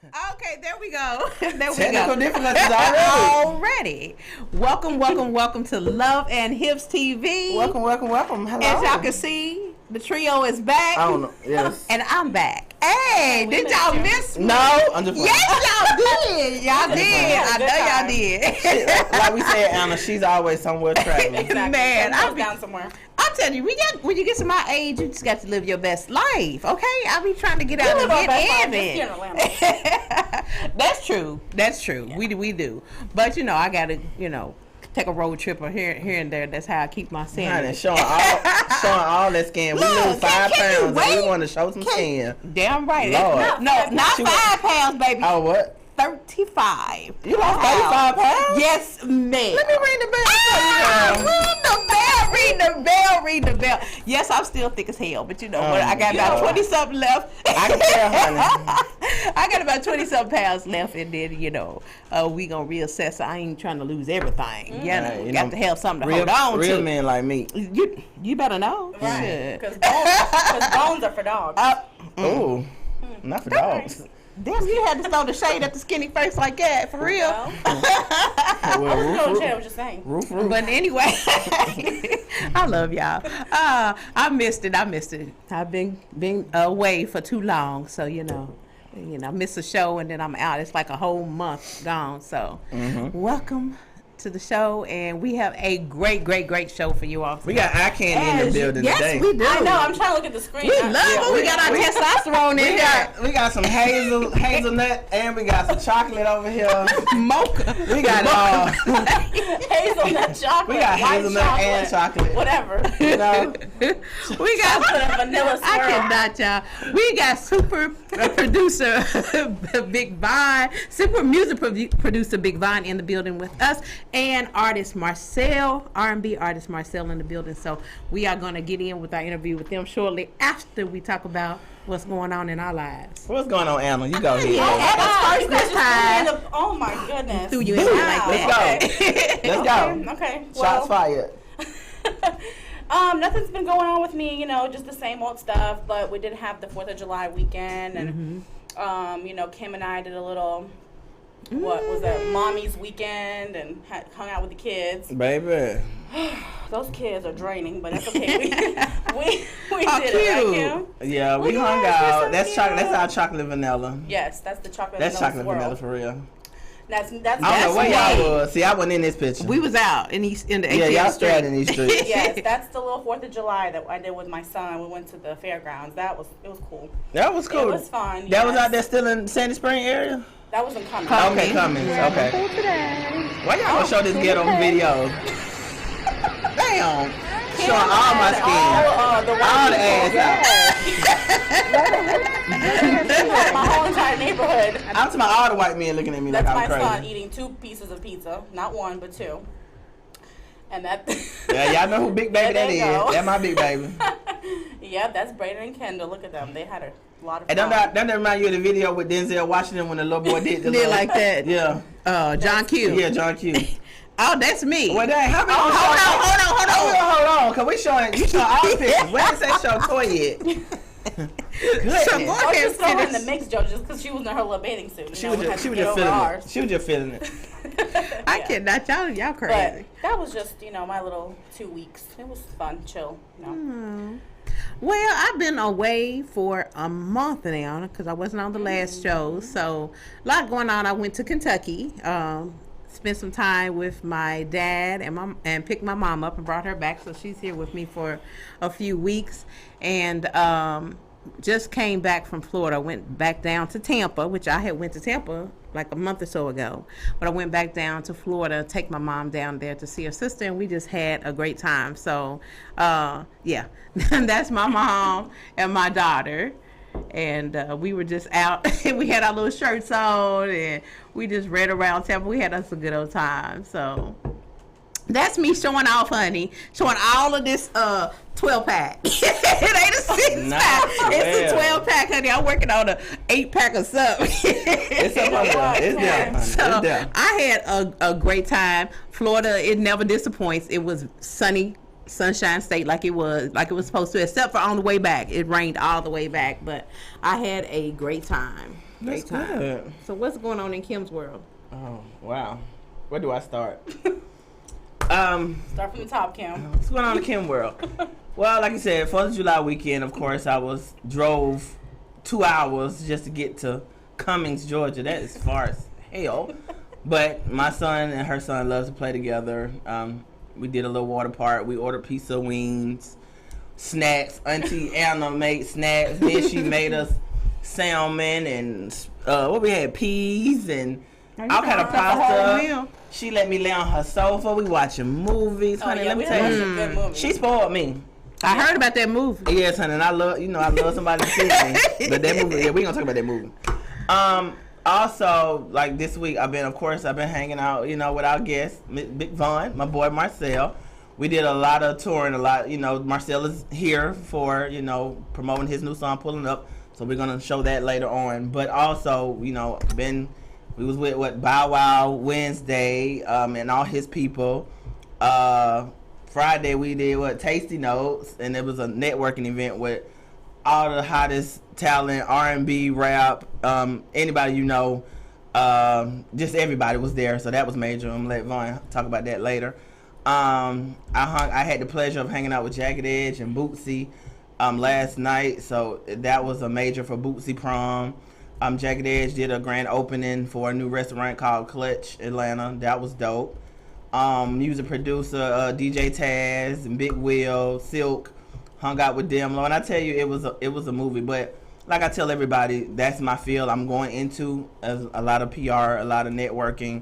Okay, there we go. Technical difficulties already. Welcome to Love and Hips TV. Welcome. Hello. As y'all can see, the trio is back. I don't know. Yes. And I'm back. Hey, did y'all miss me? No, I'm just playing. Yes, y'all did. I know y'all did. Like we said, Anna, she's always somewhere traveling. Exactly. Man, I'll be down somewhere. I'm telling you, when you get to my age, you just got to live your best life, okay? I be trying to get out and get in. That's true. Yeah. We do. But, I got to, take a road trip or here and there. That's how I keep my sanity. Showing all that skin. We lose 5 pounds and we want to show some skin. Damn right. Lord. No, not 5 pounds, baby. Oh, what? 35. You lost 35 pounds? Yes, ma'am. Let me ring the bell. Ring the bell. Yes, I'm still thick as hell, but I got about 20 something left. I can tell, honey. I got about 20 something pounds left, and then we gonna reassess. I ain't trying to lose everything. Got to have something to hold on to. Real men like me. You better know, right? Because bones are for dogs. Oh, not for dogs. Damn, you had to throw the shade at the skinny face like that, for real. I was just saying. Roof. But anyway, I love y'all. I missed it. I've been away for too long, so I miss a show and then I'm out. It's like a whole month gone. So, welcome to the show, and we have a great show for you all today. We got eye candy in the building today. Yes, we do. I know. I'm trying to look at the screen. We love it. We got our testosterone in here. We got some hazelnut, and we got some chocolate over here. Mocha. We got hazelnut chocolate. We got hazelnut chocolate, and chocolate. Whatever. We got vanilla swirl. I cannot, y'all. We got super producer Big Vine, super music producer Big Vine in the building with us. And artist Marcel, R&B artist Marcel in the building. So we are going to get in with our interview with them shortly after we talk about what's going on in our lives. What's going on, Anna? You go ahead. Anna's first this time. Oh my goodness. Threw you in like that. Let's go. Okay. Shots fired. Nothing's been going on with me, just the same old stuff. But we did have the 4th of July weekend, and Kim and I did a little. What was that? Mommy's weekend, and hung out with the kids. Baby, those kids are draining, but that's okay. We did cute. it, right, Kim? Yeah, we hung out. That's chocolate. That's our chocolate vanilla. Yes, that's the chocolate. That's vanilla chocolate swirl. vanilla for real. That's I don't know where y'all was. See, I wasn't in this picture. We was out in the ATM y'all street. straight in these streets. Yes, that's the little 4th of July that I did with my son. We went to the fairgrounds. It was cool. That was cool. It was fun. That was out there still in Sandy Spring area? That wasn't coming. Okay, Cummings. Okay. Why y'all gonna show this ghetto video? Damn. Showing all my skin. All the ass out. My whole entire neighborhood. I'm talking about all the white men looking at me that's like I'm crazy. That's my son eating 2 pieces of pizza. Not 1, but 2. And that... Yeah, y'all know who Big Baby that is. That's my big baby. Yeah, that's Brayden and Kendall. Look at them. They had a lot of fun. And don't that remind you of the video with Denzel Washington when the little boy did the did like that? Yeah. John Q. Yeah, John Q. Oh, that's me. Well, hold on. Cause you showing all the pictures. Where does that show toy yet? Goodness. I just throw her in the mix, Joe, just because she was in her little bathing suit. She was just feeling it. She was just feeling it. I cannot. Y'all crazy. But that was just, my little 2 weeks. It was fun, chill. Well, I've been away for a month now because I wasn't on the last show. So a lot going on. I went to Kentucky. Spent some time with my dad and picked my mom up and brought her back. So she's here with me for a few weeks. And just came back from Florida. Went back down to Tampa, which I had went to Tampa like a month or so ago. But I went back down to Florida, take my mom down there to see her sister, and we just had a great time. So, yeah, that's my mom and my daughter. And we were just out. We had our little shirts on, and we just ran around Tampa. We had us a good old time. So that's me showing off, honey. Showing all of this 12-pack. It ain't a 6-pack. It's a 12-pack, honey. I'm working on a 8-pack or something. It's up on there. It's down. So I had a great time. Florida, it never disappoints. It was sunny Sunshine State like it was supposed to, except for on the way back. It rained all the way back, but I had a great time. That's good. So what's going on in Kim's world? Oh, wow. Where do I start? Start from the top, Kim. What's going on in Kim world? Well, like you said, 4th of July weekend, of course, I drove 2 hours just to get to Cummings, Georgia. That is far as hell. But my son and her son loves to play together. We did a little water park. We ordered pizza, wings, snacks. Auntie Anna made snacks. Then she made us salmon and what we had, peas and all kind of pasta. She let me lay on her sofa. We watching movies, honey. Let me tell you, she spoiled me. I heard about that movie. Yes, honey, and I love somebody to see me. But that movie, we gonna talk about that movie. Also, like this week, I've been hanging out, with our guest, Big Vaughn, my boy Marcel. We did a lot of touring, Marcel is here for, promoting his new song, Pulling Up. So we're gonna show that later on. But also, we was with Bow Wow Wednesday, and all his people. Friday we did Tasty Notes, and it was a networking event with all the hottest talent, R&B, rap, anybody just everybody was there, so that was major. I'm gonna let Vaughn talk about that later. I had the pleasure of hanging out with Jagged Edge and Bootsy last night, so that was a major for Bootsy prom. Jagged Edge did a grand opening for a new restaurant called Clutch Atlanta. That was dope. Music producer DJ Taz and Big Will, Silk, hung out with Demlo, and I tell you, it was a movie. But like I tell everybody, that's my field I'm going into, as a lot of PR, a lot of networking,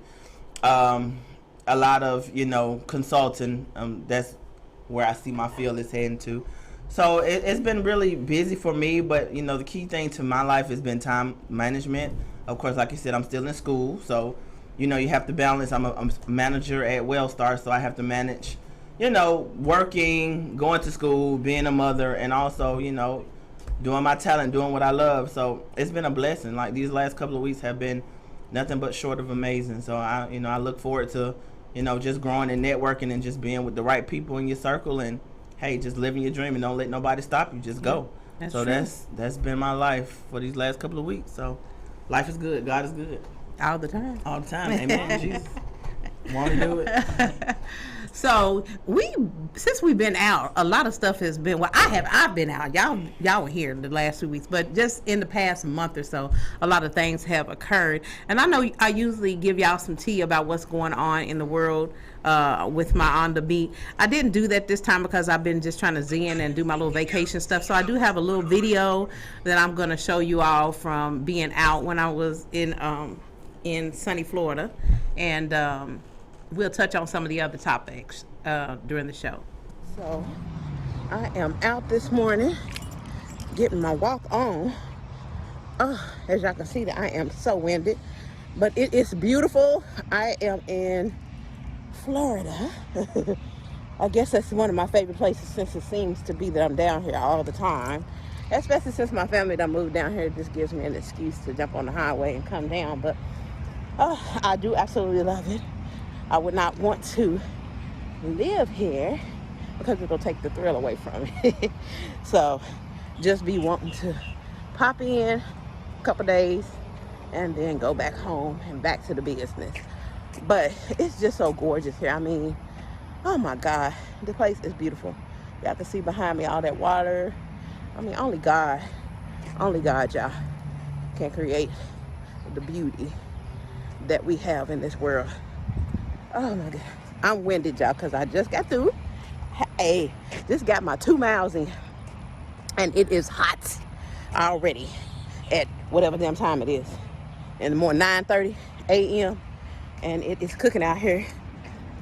a lot of consulting. That's where I see my field is heading to. So it's been really busy for me, but the key thing to my life has been time management. Of course, like you said, I'm still in school, so you have to balance. I'm a manager at Wellstar, so I have to manage, working, going to school, being a mother, and also, doing my talent, doing what I love. So it's been a blessing. Like, these last couple of weeks have been nothing but short of amazing. So I look forward to, just growing and networking and just being with the right people in your circle, and hey, just living your dream and don't let nobody stop you. Just go. That's been my life for these last couple of weeks. So life is good. God is good. All the time. All the time. Amen. Jesus. Want to do it. So since we've been out, a lot of stuff has been. Well, I've been out. Y'all were here the last 2 weeks, but just in the past month or so, a lot of things have occurred. And I know I usually give y'all some tea about what's going on in the world with my On the Beat. I didn't do that this time because I've been just trying to zen and do my little vacation stuff. So I do have a little video that I'm going to show you all from being out when I was in sunny Florida, and we'll touch on some of the other topics during the show. So I am out this morning getting my walk on. As y'all can see, that I am so winded, but it is beautiful. I am in Florida. I guess that's one of my favorite places, since it seems to be that I'm down here all the time, especially since my family done moved down here. It just gives me an excuse to jump on the highway and come down. But I do absolutely love it. I would not want to live here because it'll take the thrill away from it. So just be wanting to pop in a couple days and then go back home and back to the business. But it's just so gorgeous here. I mean, oh my God, the place is beautiful. Y'all can see behind me all that water. I mean, only God, y'all, can create the beauty that we have in this world. Oh my God, I'm winded, y'all, because I just got through. Hey, just got my 2 miles in, and it is hot already at whatever damn time it is in the morning, 9:30 a.m. and it is cooking out here.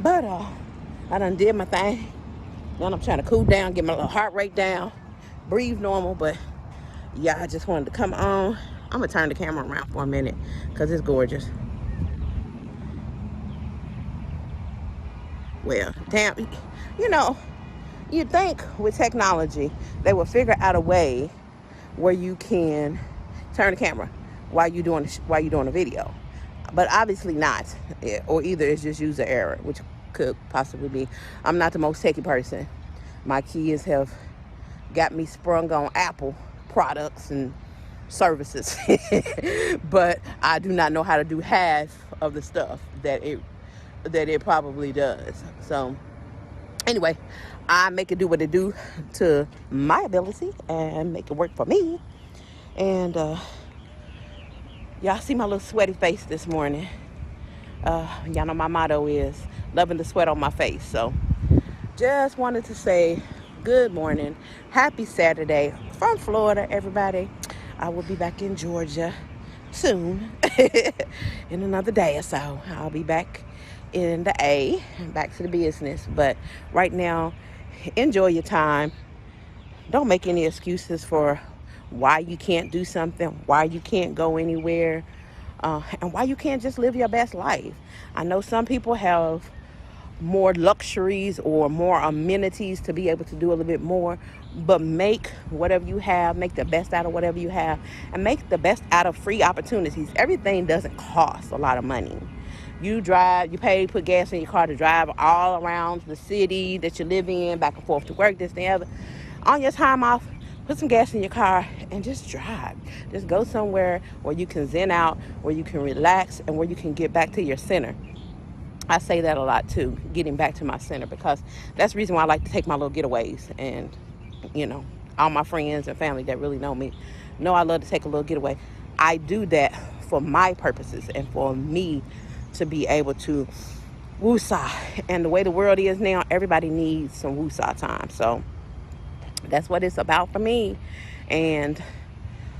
But I done did my thing. Then I'm trying to cool down, get my little heart rate down, breathe normal. But yeah, I just wanted to come on. I'm gonna turn the camera around for a minute because it's gorgeous. Well, damn, you'd think with technology they would figure out a way where you can turn the camera while you're doing a video, but obviously not. Or either it's just user error, which could possibly be. I'm not the most techie person, my kids have got me sprung on Apple products and services. But I do not know how to do half of the stuff that it probably does. So anyway, I make it do what it do to my ability and make it work for me. And y'all see my little sweaty face this morning. Y'all know my motto is loving the sweat on my face. So just wanted to say good morning. Happy Saturday from Florida, everybody. I will be back in Georgia soon. In another day or so. I'll be back in the A, back to the business. But right now, enjoy your time. Don't make any excuses for why you can't do something, why you can't go anywhere, and why you can't just live your best life. I know some people have more luxuries or more amenities to be able to do a little bit more, but make whatever you have, make the best out of whatever you have, and make the best out of free opportunities. Everything doesn't cost a lot of money. You drive, you pay, put gas in your car to drive all around the city that you live in, back and forth to work, this, and the other. On your time off, put some gas in your car and just drive. Just go somewhere where you can zen out, where you can relax, and where you can get back to your center. I say that a lot too, getting back to my center, because that's the reason why I like to take my little getaways. And, you know, all my friends and family that really know me know I love to take a little getaway. I do that for my purposes and for me to be able to woosah. And the way the world is now, everybody needs some woosah time. So that's what it's about for me. And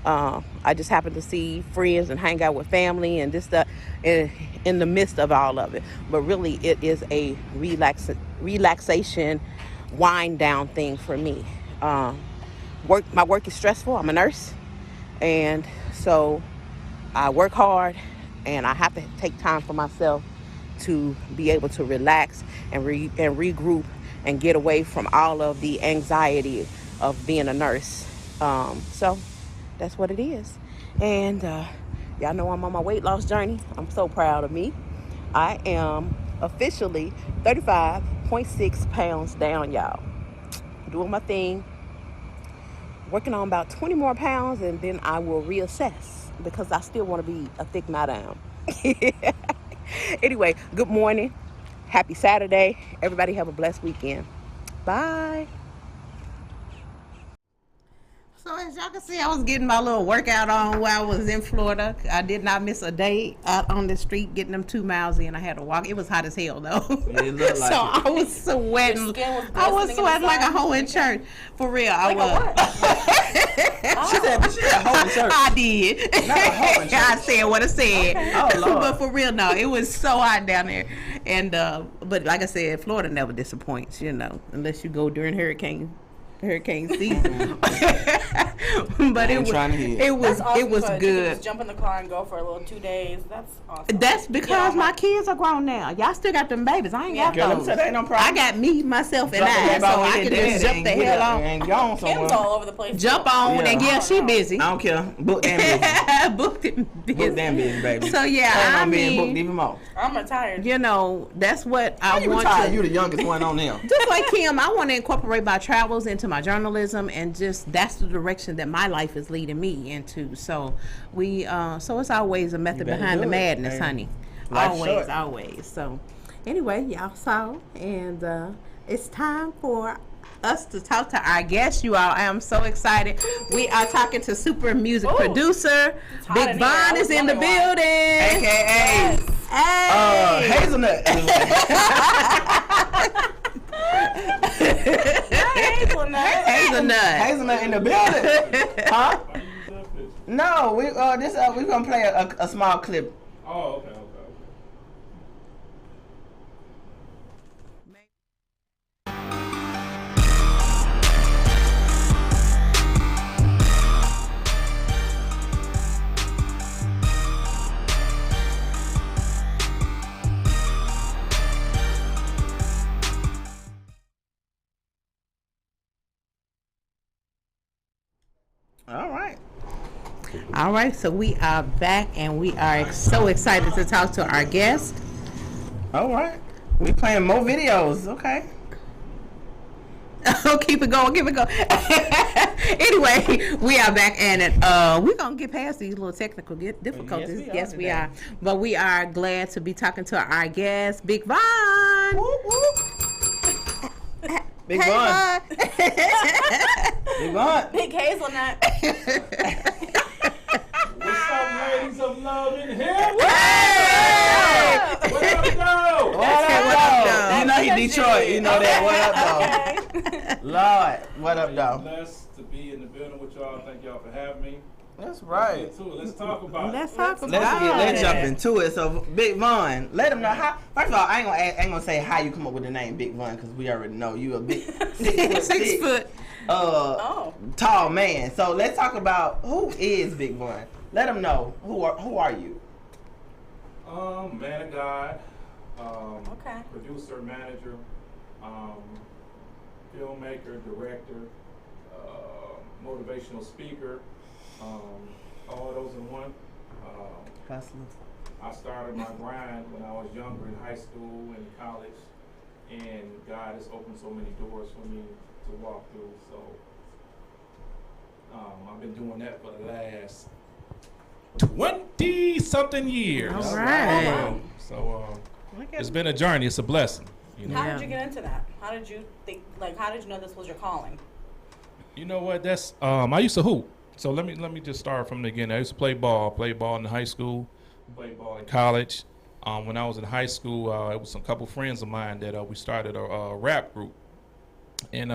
I just happen to see friends and hang out with family and just in the midst of all of it. But really, it is a relaxation, wind down thing for me. My work is stressful. I'm a nurse, and so I work hard, and I have to take time for myself to be able to relax and regroup and get away from all of the anxiety of being a nurse. So that's what it is. And y'all know I'm on my weight loss journey. I'm so proud of me. I am officially 35.6 pounds down, y'all. Doing my thing. Working on about 20 more pounds, and then I will reassess, because I still want to be a thick madam. Anyway, good morning. Happy Saturday. Everybody have a blessed weekend. Bye. So as y'all can see, I was getting my little workout on while I was in Florida. I did not miss a day out on the street getting them 2 miles in. I had to walk. It was hot as hell though. It looked like so it. I was sweating. I was sweating like a hoe in church. For real, I was. She said a hoe in church. I did. Not a hoe in church. I said what I said. Okay. Oh, Lord. But for real, no, it was so hot down there. And but like I said, Florida never disappoints, you know, unless you go during hurricane season. But it was awesome, good. Just jump in the car and go for a little 2 days. That's awesome. That's because my kids are grown now. Y'all still got them babies. I ain't got Girl, let me those. tell you, ain't no problem. I got me, myself, and Drop the I, head so out I here, can just daddy, jump the and hell get up on. and gone somewhere. Kim's all over the place. Jump on, Yeah. and yeah, she busy. I don't care. Book damn business. Booked and busy. Book damn business, baby. So yeah, Plan I on being booked mean, even more. I'm retired. you know, that's what I You want retired. to. You the youngest one on them. Just like Kim, I want to incorporate my travels into my journalism, and just that's the direction that my life is leading me into. So so it's always a method better behind the do it. madness, Hey, honey. life's short. Always. So anyway, y'all saw, and it's time for us to talk to our guest. You all, I am so excited. We are talking to super music producer hot Big in here. I Von was is in the wondering why. building. AKA Hey. Hazelnut. Hazelnut. Hazelnut in the building. Huh? No, we gonna play a small clip. Oh, okay. All right, so we are back, and we are so excited to talk to our guest. All right. We playing more videos. Okay. Oh, keep it going, keep it going. Anyway, we are back at it. We're going to get past these little technical difficulties. Yes, we are. But we are glad to be talking to our guest, Big Von. Whoop, whoop. Big Von. Big Von. Big hazelnut. What's up, ladies of love in here? Hey! What up, though? What up, though? You know he Detroit. You know that. What up, Okay. though? Lord, what up, though? Blessed to be in the building with y'all. Thank y'all for having me. That's Let's right. get to it. Let's talk about Let's it. talk about Let's it. jump into it. So, Big Von, let them know how. First of all, I ain't gonna say how you come up with the name Big Von because we already know you a big 6 foot. Oh. tall man. So let's talk about who is Big Von. Let them know who are you. Man of God, Okay. producer, manager, filmmaker, director, motivational speaker, all those in one. I started my grind when I was younger in high school and college, and God has opened so many doors for me to walk through. So I've been doing that for the last 20-something years. All right. So it's been a journey. It's a blessing. You know. How Yeah. did you get into that? How did you think? Like, how did you know this was your calling? You know what? That's I used to hoop. So let me just start from the beginning. I used to play ball in high school, play ball in college. When I was in high school, it was a couple friends of mine that we started a rap group, and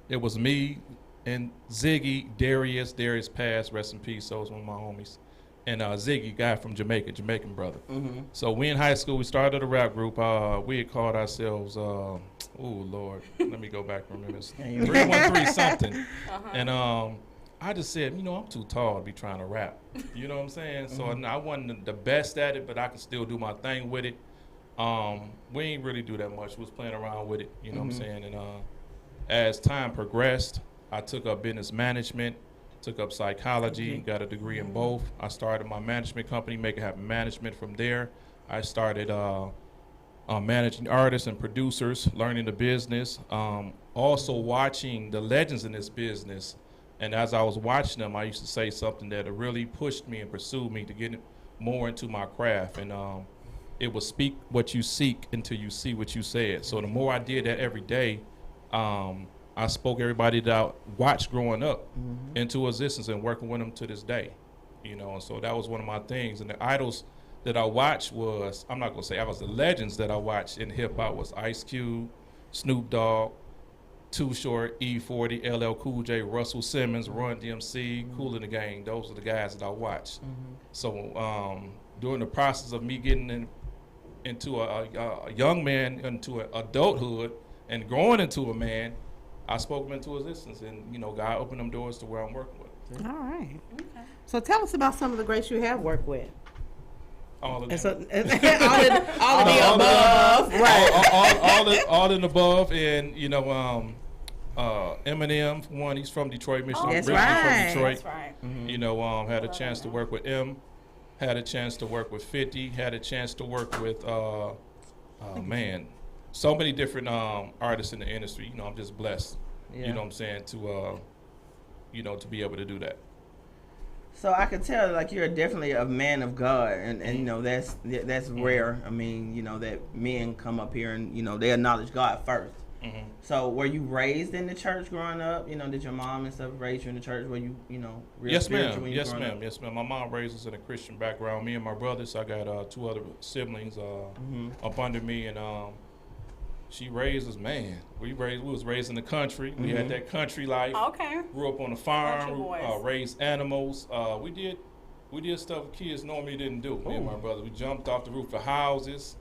it was me and Ziggy, Darius passed, rest in peace. So it was one of my homies, and Ziggy, guy from Jamaica, Jamaican brother. Mm-hmm. So we in high school, we started a rap group. We had called ourselves, oh Lord, let me go back and remember. It's 313 something. And I just said, you know, I'm too tall to be trying to rap. You know what I'm saying? So I wasn't the best at it, but I could still do my thing with it. We ain't really do that much. We was playing around with it, you know what I'm saying? And as time progressed, I took up business management, took up psychology, got a degree in both. I started my management company, Make It Happen Management. From there, I started managing artists and producers, learning the business, also watching the legends in this business. And as I was watching them, I used to say something that really pushed me and pursued me to get more into my craft. And it was speak what you seek until you see what you said. So the more I did that every day, I spoke everybody that I watched growing up into existence and working with them to this day. You know, and so that was one of my things. And the idols that I watched was, I'm not going to say I was the legends that I watched in hip hop was Ice Cube, Snoop Dogg, Too Short, E40, LL Cool J, Russell Simmons, Run DMC, Kool and the Gang. Those are the guys that I watched. So during the process of me getting into a young man, into adulthood, and growing into a man, I spoke him into existence, and you know, God opened them doors to where I'm working with. All right. Okay. So tell us about some of the greats you have worked with. All of And them. so, all of the above. Right. all in above, and you know, Eminem, one, he's from Detroit, Michigan. Oh, That's originally right. from Detroit. That's right. You know, had a chance to work with M, had a chance to work with 50, had a chance to work with man, so many different artists in the industry. You know, I'm just blessed. Yeah. You know what I'm saying, to you know, to be able to do that. So I could tell, like, you're definitely a man of God, and you know that's rare. I mean, you know, that men come up here and you know they acknowledge God first. So were you raised in the church growing up? You know, did your mom and stuff raise you in the church? Were you know real Yes, spiritual ma'am. when you Yes, growing ma'am. up? Yes, ma'am. My mom raised us in a Christian background. Me and my brothers. I got 2 other siblings up under me, and she raised us. Man, we was raised in the country. We had that country life. Okay. Grew up on a Country farm. boys. Raised animals. We did stuff kids normally didn't do. Me and my brother. We jumped off the roof of houses.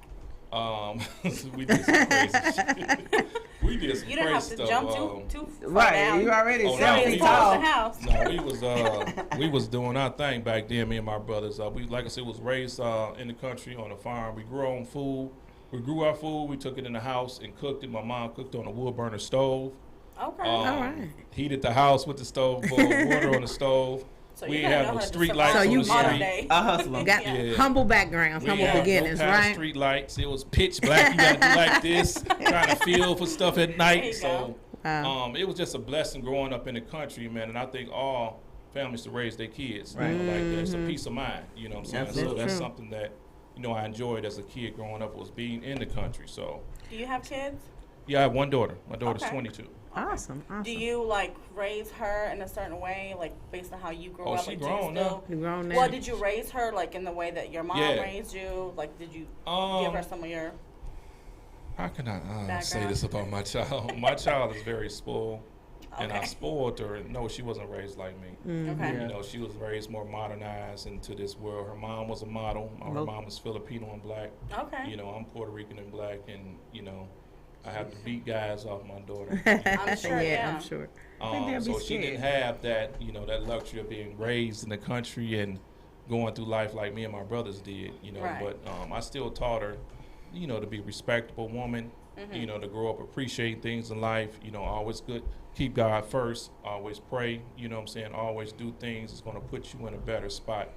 We did some crazy shit. We did some You didn't have crazy to stuff. jump too far Right, down. you already Oh, no, 7 we feet was- tall. the house. No, we was doing our thing back then. Me and my brothers. We, like I said, was raised in the country on a farm. We grew our own food. We grew our food. We took it in the house and cooked it. My mom cooked on a wood burner stove. Okay. All right. Heated the house with the stove, boiled water on the stove. So we you ain't gotta had know no how to street survive lights So on you the modern street. day. A hustler. Got Yeah. humble backgrounds, We humble had beginnings, no kind of right? street lights. It was pitch black. You got to do like this, trying to feel for stuff at There night. you So go. It was just a blessing growing up in the country, man. And I think all families to raise their kids, Right. you know, like that. It's a peace of mind, you know what I'm saying? Absolutely. So that's True. something that, you know, I enjoyed as a kid growing up, was being in the country. So, Do you have kids? yeah, I have one daughter. My daughter's Okay. 22. Awesome. Do you like raise her in a certain way, like based on how you grew Oh, up? she like, do you grown still- You grown now? Well, did you raise her like in the way that your mom Yeah. raised you? Like, did you give Um, her some of your? How can I say Background. this about my child? My child is very spoiled, and I Okay. spoiled her. No, she wasn't raised like me. Okay. You know, she was raised more modernized into this world. Her mom was a model. Her Nope. mom was Filipino and black. Okay. You know, I'm Puerto Rican and black, and you know, I have to beat guys off my daughter. I'm sure. Yeah. I'm sure. think they'll be So she didn't scared. have that, you know, that luxury of being raised in the country and going through life like me and my brothers did. You know, Right. but I still taught her, you know, to be a respectable woman. Mm-hmm. You know, to grow up, appreciate things in life. You know, always good. Keep God first. Always pray. You know what I'm saying? Always do things that's going to put you in a better spot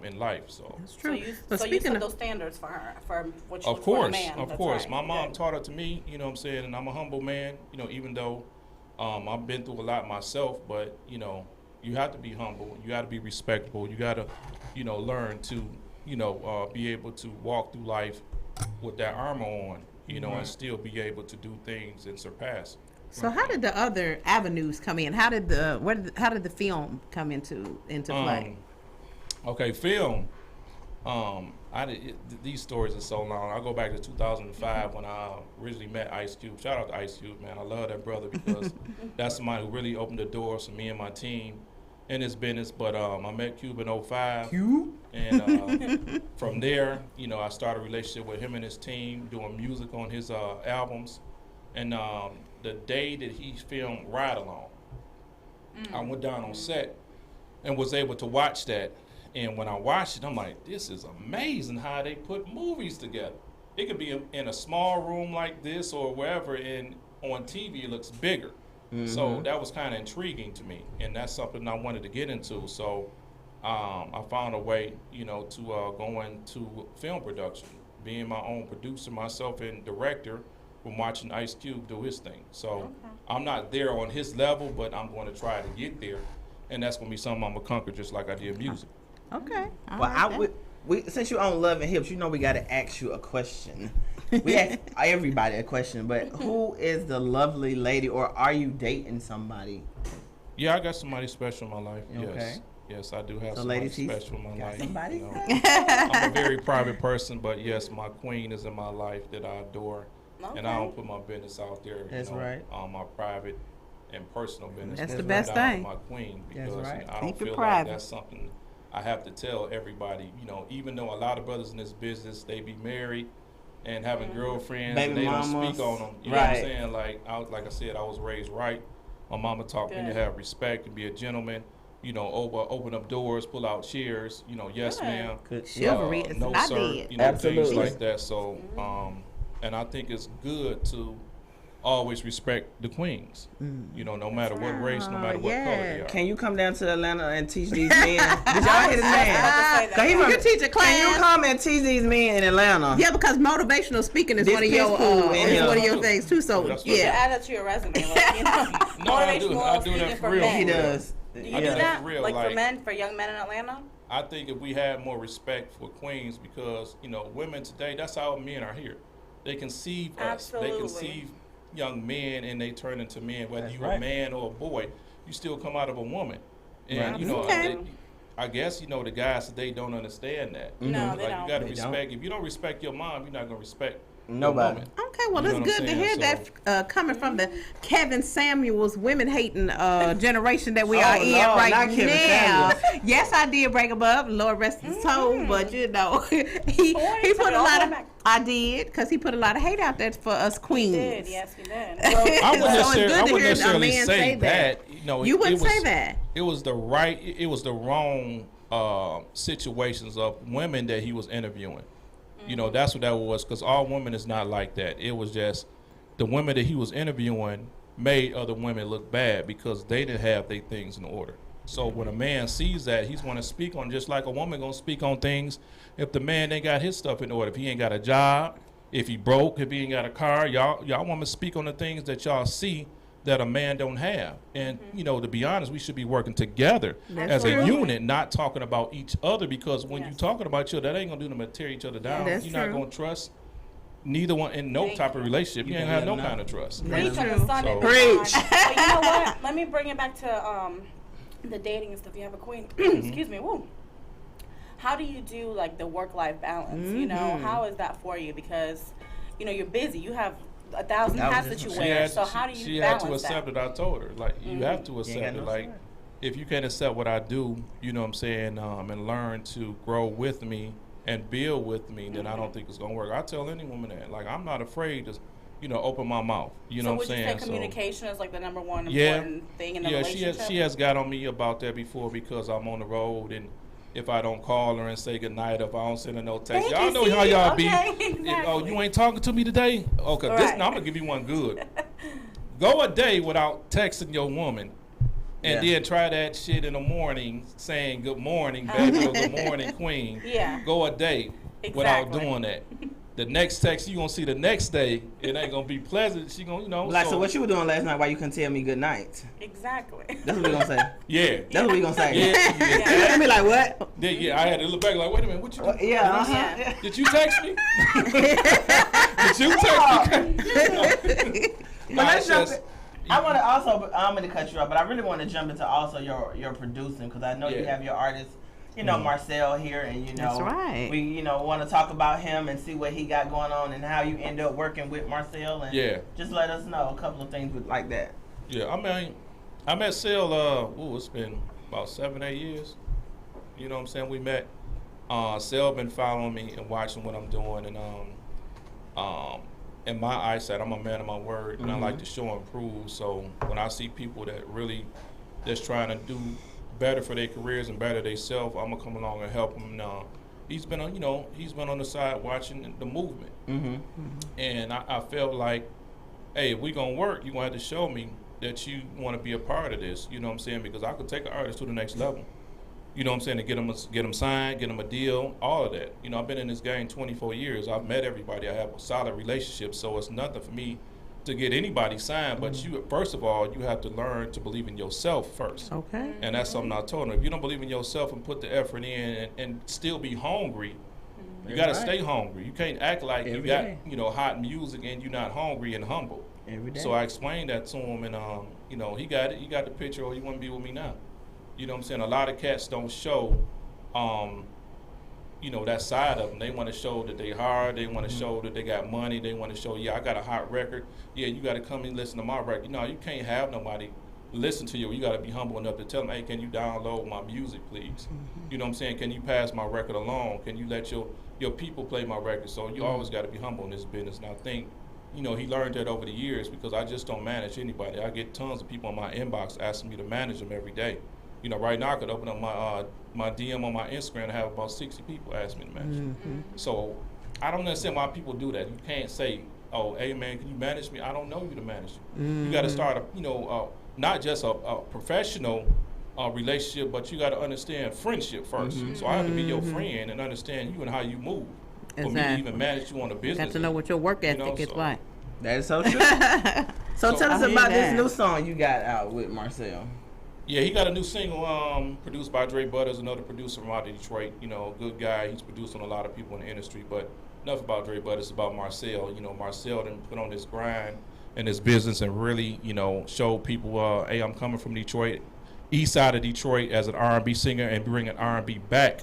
in life. So. That's So true. you, So so you speaking set of, those standards for her, for what you Of look for in a course, man. of That's course. right. My mom Good. taught it to me, you know what I'm saying, and I'm a humble man, you know, even though I've been through a lot myself, but, you know, you have to be humble, you got to be respectable, you got to, you know, learn to, you know, be able to walk through life with that armor on, you know, and still be able to do things and surpass. so how did the other avenues come in? How did how did the film come into play? Okay, film. These stories are so long. I go back to 2005 when I originally met Ice Cube. Shout out to Ice Cube, man. I love that brother because that's somebody who really opened the doors for me and my team in this business. But I met Cube in 05. And from there, you know, I started a relationship with him and his team, doing music on his albums. And the day that he filmed Ride Along, I went down on set and was able to watch that. And when I watched it, I'm like, this is amazing how they put movies together. It could be in a small room like this or wherever, and on TV it looks bigger. So that was kind of intriguing to me, and that's something I wanted to get into. So I found a way, you know, to go into film production, being my own producer myself and director from watching Ice Cube do his thing. So I'm not there on his level, but I'm going to try to get there, and that's going to be something I'm going to conquer just like I did music. Okay. Well, I would. Since you own Love and Hips, you know we got to ask you a question. We ask everybody a question, but who is the lovely lady, or are you dating somebody? Yeah, I got somebody special in my life. Okay. Yes. Yes, I do have So, somebody ladies, he's special in my got life. somebody? You know. I'm a very private person, but yes, my queen is in my life that I adore. And I Okay. don't put my business out there. That's you know, right. My private and personal business. That's the is best down thing. with My queen, That's because right. I don't Keep it feel private. like that's something I have to tell everybody. You know, even though a lot of brothers in this business, they be married and having girlfriends, Baby and they don't mamas. speak on them. You know what I'm Right. saying? Like I said, I was raised right. My mama taught me to Good. have respect and be a gentleman. You know, open up doors, pull out chairs. You know, yes, Good. ma'am. Good. Chivalry is No, not sir. dead. You know, Absolutely. things like that. So, and I think it's good to always respect the queens. You know, no matter what race, no matter what color they are. Can you come down to Atlanta and teach these men? Did y'all hear the man? I was about to say that. Cause he You from- can teach a Can you class. come and teach these men in Atlanta? Yeah, because motivational speaking is This one of piss your pool in is here. one of your things too. So That's what- You should yeah, add that to your resume. Like, you know, No, I do. motivational I do that speaking for real. men. He does. Do you I do do that? that for real, Like for like- men, for young men in Atlanta? I think if we had more respect for queens, because you know, women today, that's how men are here. They conceive us. They Absolutely. conceive young men, and they turn into men. Whether That's you're right. a man or a boy, you still come out of a woman. And Right. you know, Okay. I guess you know the guys today don't understand that. No, they Like you don't. got to They respect. If you don't respect your mom, you're not gonna respect Nobody. Your woman. okay. Well, You it's know what good I'm to hear saying? that coming from the Kevin Samuels women hating generation that we Oh, are in Lord, right not Kevin now. Samuels. Yes, I did break him up. Lord rest his soul, but you know he Boy, he took put it a all lot the of. way back. I did because he put a lot of hate out there for us queens. He did. Yes, he did. I wouldn't So it's good to wouldn't hear a necessarily man say say that. You know, You wouldn't was, say that. It was the right. It was the wrong situations of women that he was interviewing. You know, that's what that was, because all women is not like that. It was just the women that he was interviewing made other women look bad because they didn't have their things in order. So when a man sees that, he's going to speak on, just like a woman going to speak on things. If the man ain't got his stuff in order, if he ain't got a job, if he broke, if he ain't got a car, y'all women speak on the things that y'all see that a man don't have. And, to be honest, we should be working together as true. a unit, not talking about each other, because when Yes. you're talking about each other, that ain't going to do nothing but tear each other down. That's You're not true. going to trust neither one in no Thank type of relationship. You ain't have no No. kind of trust. Preach on true. the sun and So- beyond. Preach. But you know what? Let me bring it back to the dating and stuff. You have a queen. Excuse me. Woo. How do you do like the work-life balance? You know, how is that for you? Because you're busy. You have 1,000 That was hats just that you what wear. So how do you she had balance to accept that? it. I told her, like, you have to You ain't accept got it. no Like, choice. if you can't accept what I do, you know what I'm saying, and learn to grow with me and build with me, then I don't think it's gonna work. I tell any woman that, like, I'm not afraid to, open my mouth. You know So what would I'm you saying? say communication is like the number one Yeah. important thing in a Yeah, relationship? she has got on me about that before, because I'm on the road, and if I don't call her and say goodnight, if I don't send her no text, Thank y'all you, know see? how y'all Okay, be. exactly. Oh, you ain't talking to me today? Okay, Right. I'm gonna give you one good. Go a day without texting your woman, and Yeah. then try that shit in the morning, saying good morning, baby, or good morning, queen. Yeah. Go a day without Exactly. doing that. The next text you gonna see the next day, it ain't gonna be pleasant. She gonna, Like, so what you were doing last night? Why you couldn't tell me good night? Exactly. That's what we gonna say. Yeah. That's what we gonna say. Yeah, yeah. I be like, what? Then, yeah, I had to look back like, wait a minute, what you do? Yeah. Yeah. Did you text me? Did you text me? But Nah, let's it's jump. just- I want to also. I'm going to cut you off, but I really want to jump into also your producing, because I know you Yeah. have your artist, Marcel here, and That's right. we want to talk about him and see what he got going on and how you end up working with Marcel, and Yeah. just let us know a couple of things like that. Yeah, I met Sil, it's been about 7-8 years. You know what I'm saying? We met. Sil been following me and watching what I'm doing, and in my eyesight, I'm a man of my word, and I like to show and prove. So when I see people that really that's trying to do better for their careers and better themselves, I'm gonna come along and help them. He's been on the side watching the movement, and I felt like, hey, if we gonna work, you gonna have to show me that you want to be a part of this. You know what I'm saying? Because I could take an artist to the next level. You know what I'm saying? To get them signed, get them a deal, all of that. I've been in this game 24 years. I've met everybody. I have a solid relationship, so it's nothing for me to get anybody signed. But you, first of all, you have to learn to believe in yourself first. Okay. And that's something I told them. If you don't believe in yourself and put the effort in and still be hungry, you got to Right. stay hungry. You can't act like you Every got, day. hot music and you're not hungry and humble. Every day. So I explained that to him, and he got it. He got the picture, or he wouldn't be with me now. You know what I'm saying? A lot of cats don't show, that side of them. They want to show that they hard. They want to show that they got money. They want to show, I got a hot record. Yeah, you got to come and listen to my record. You can't have nobody listen to you. You got to be humble enough to tell them, hey, can you download my music, please? You know what I'm saying? Can you pass my record along? Can you let your people play my record? So you always got to be humble in this business. And I think, he learned that over the years, because I just don't manage anybody. I get tons of people in my inbox asking me to manage them every day. Right now I could open up my DM on my Instagram and have about 60 people ask me to manage them. So I don't understand why people do that. You can't say, oh, hey man, can you manage me? I don't know you to manage you. You got to start not just a professional relationship, but you got to understand friendship first. So I have to be your friend and understand you and how you move for me to Exactly. even manage you on the business. Got to know what your work ethic is so- like. That is so true. So tell us I hear about that. this new song you got out with Marcel. Yeah, he got a new single produced by Dre Butters, another producer from out of Detroit. Good guy. He's produced on a lot of people in the industry. But enough about Dre Butters, about Marcel. Marcel done put on this grind in this business and really, show people, hey, I'm coming from Detroit, east side of Detroit, as an R&B singer, and bringing R&B back.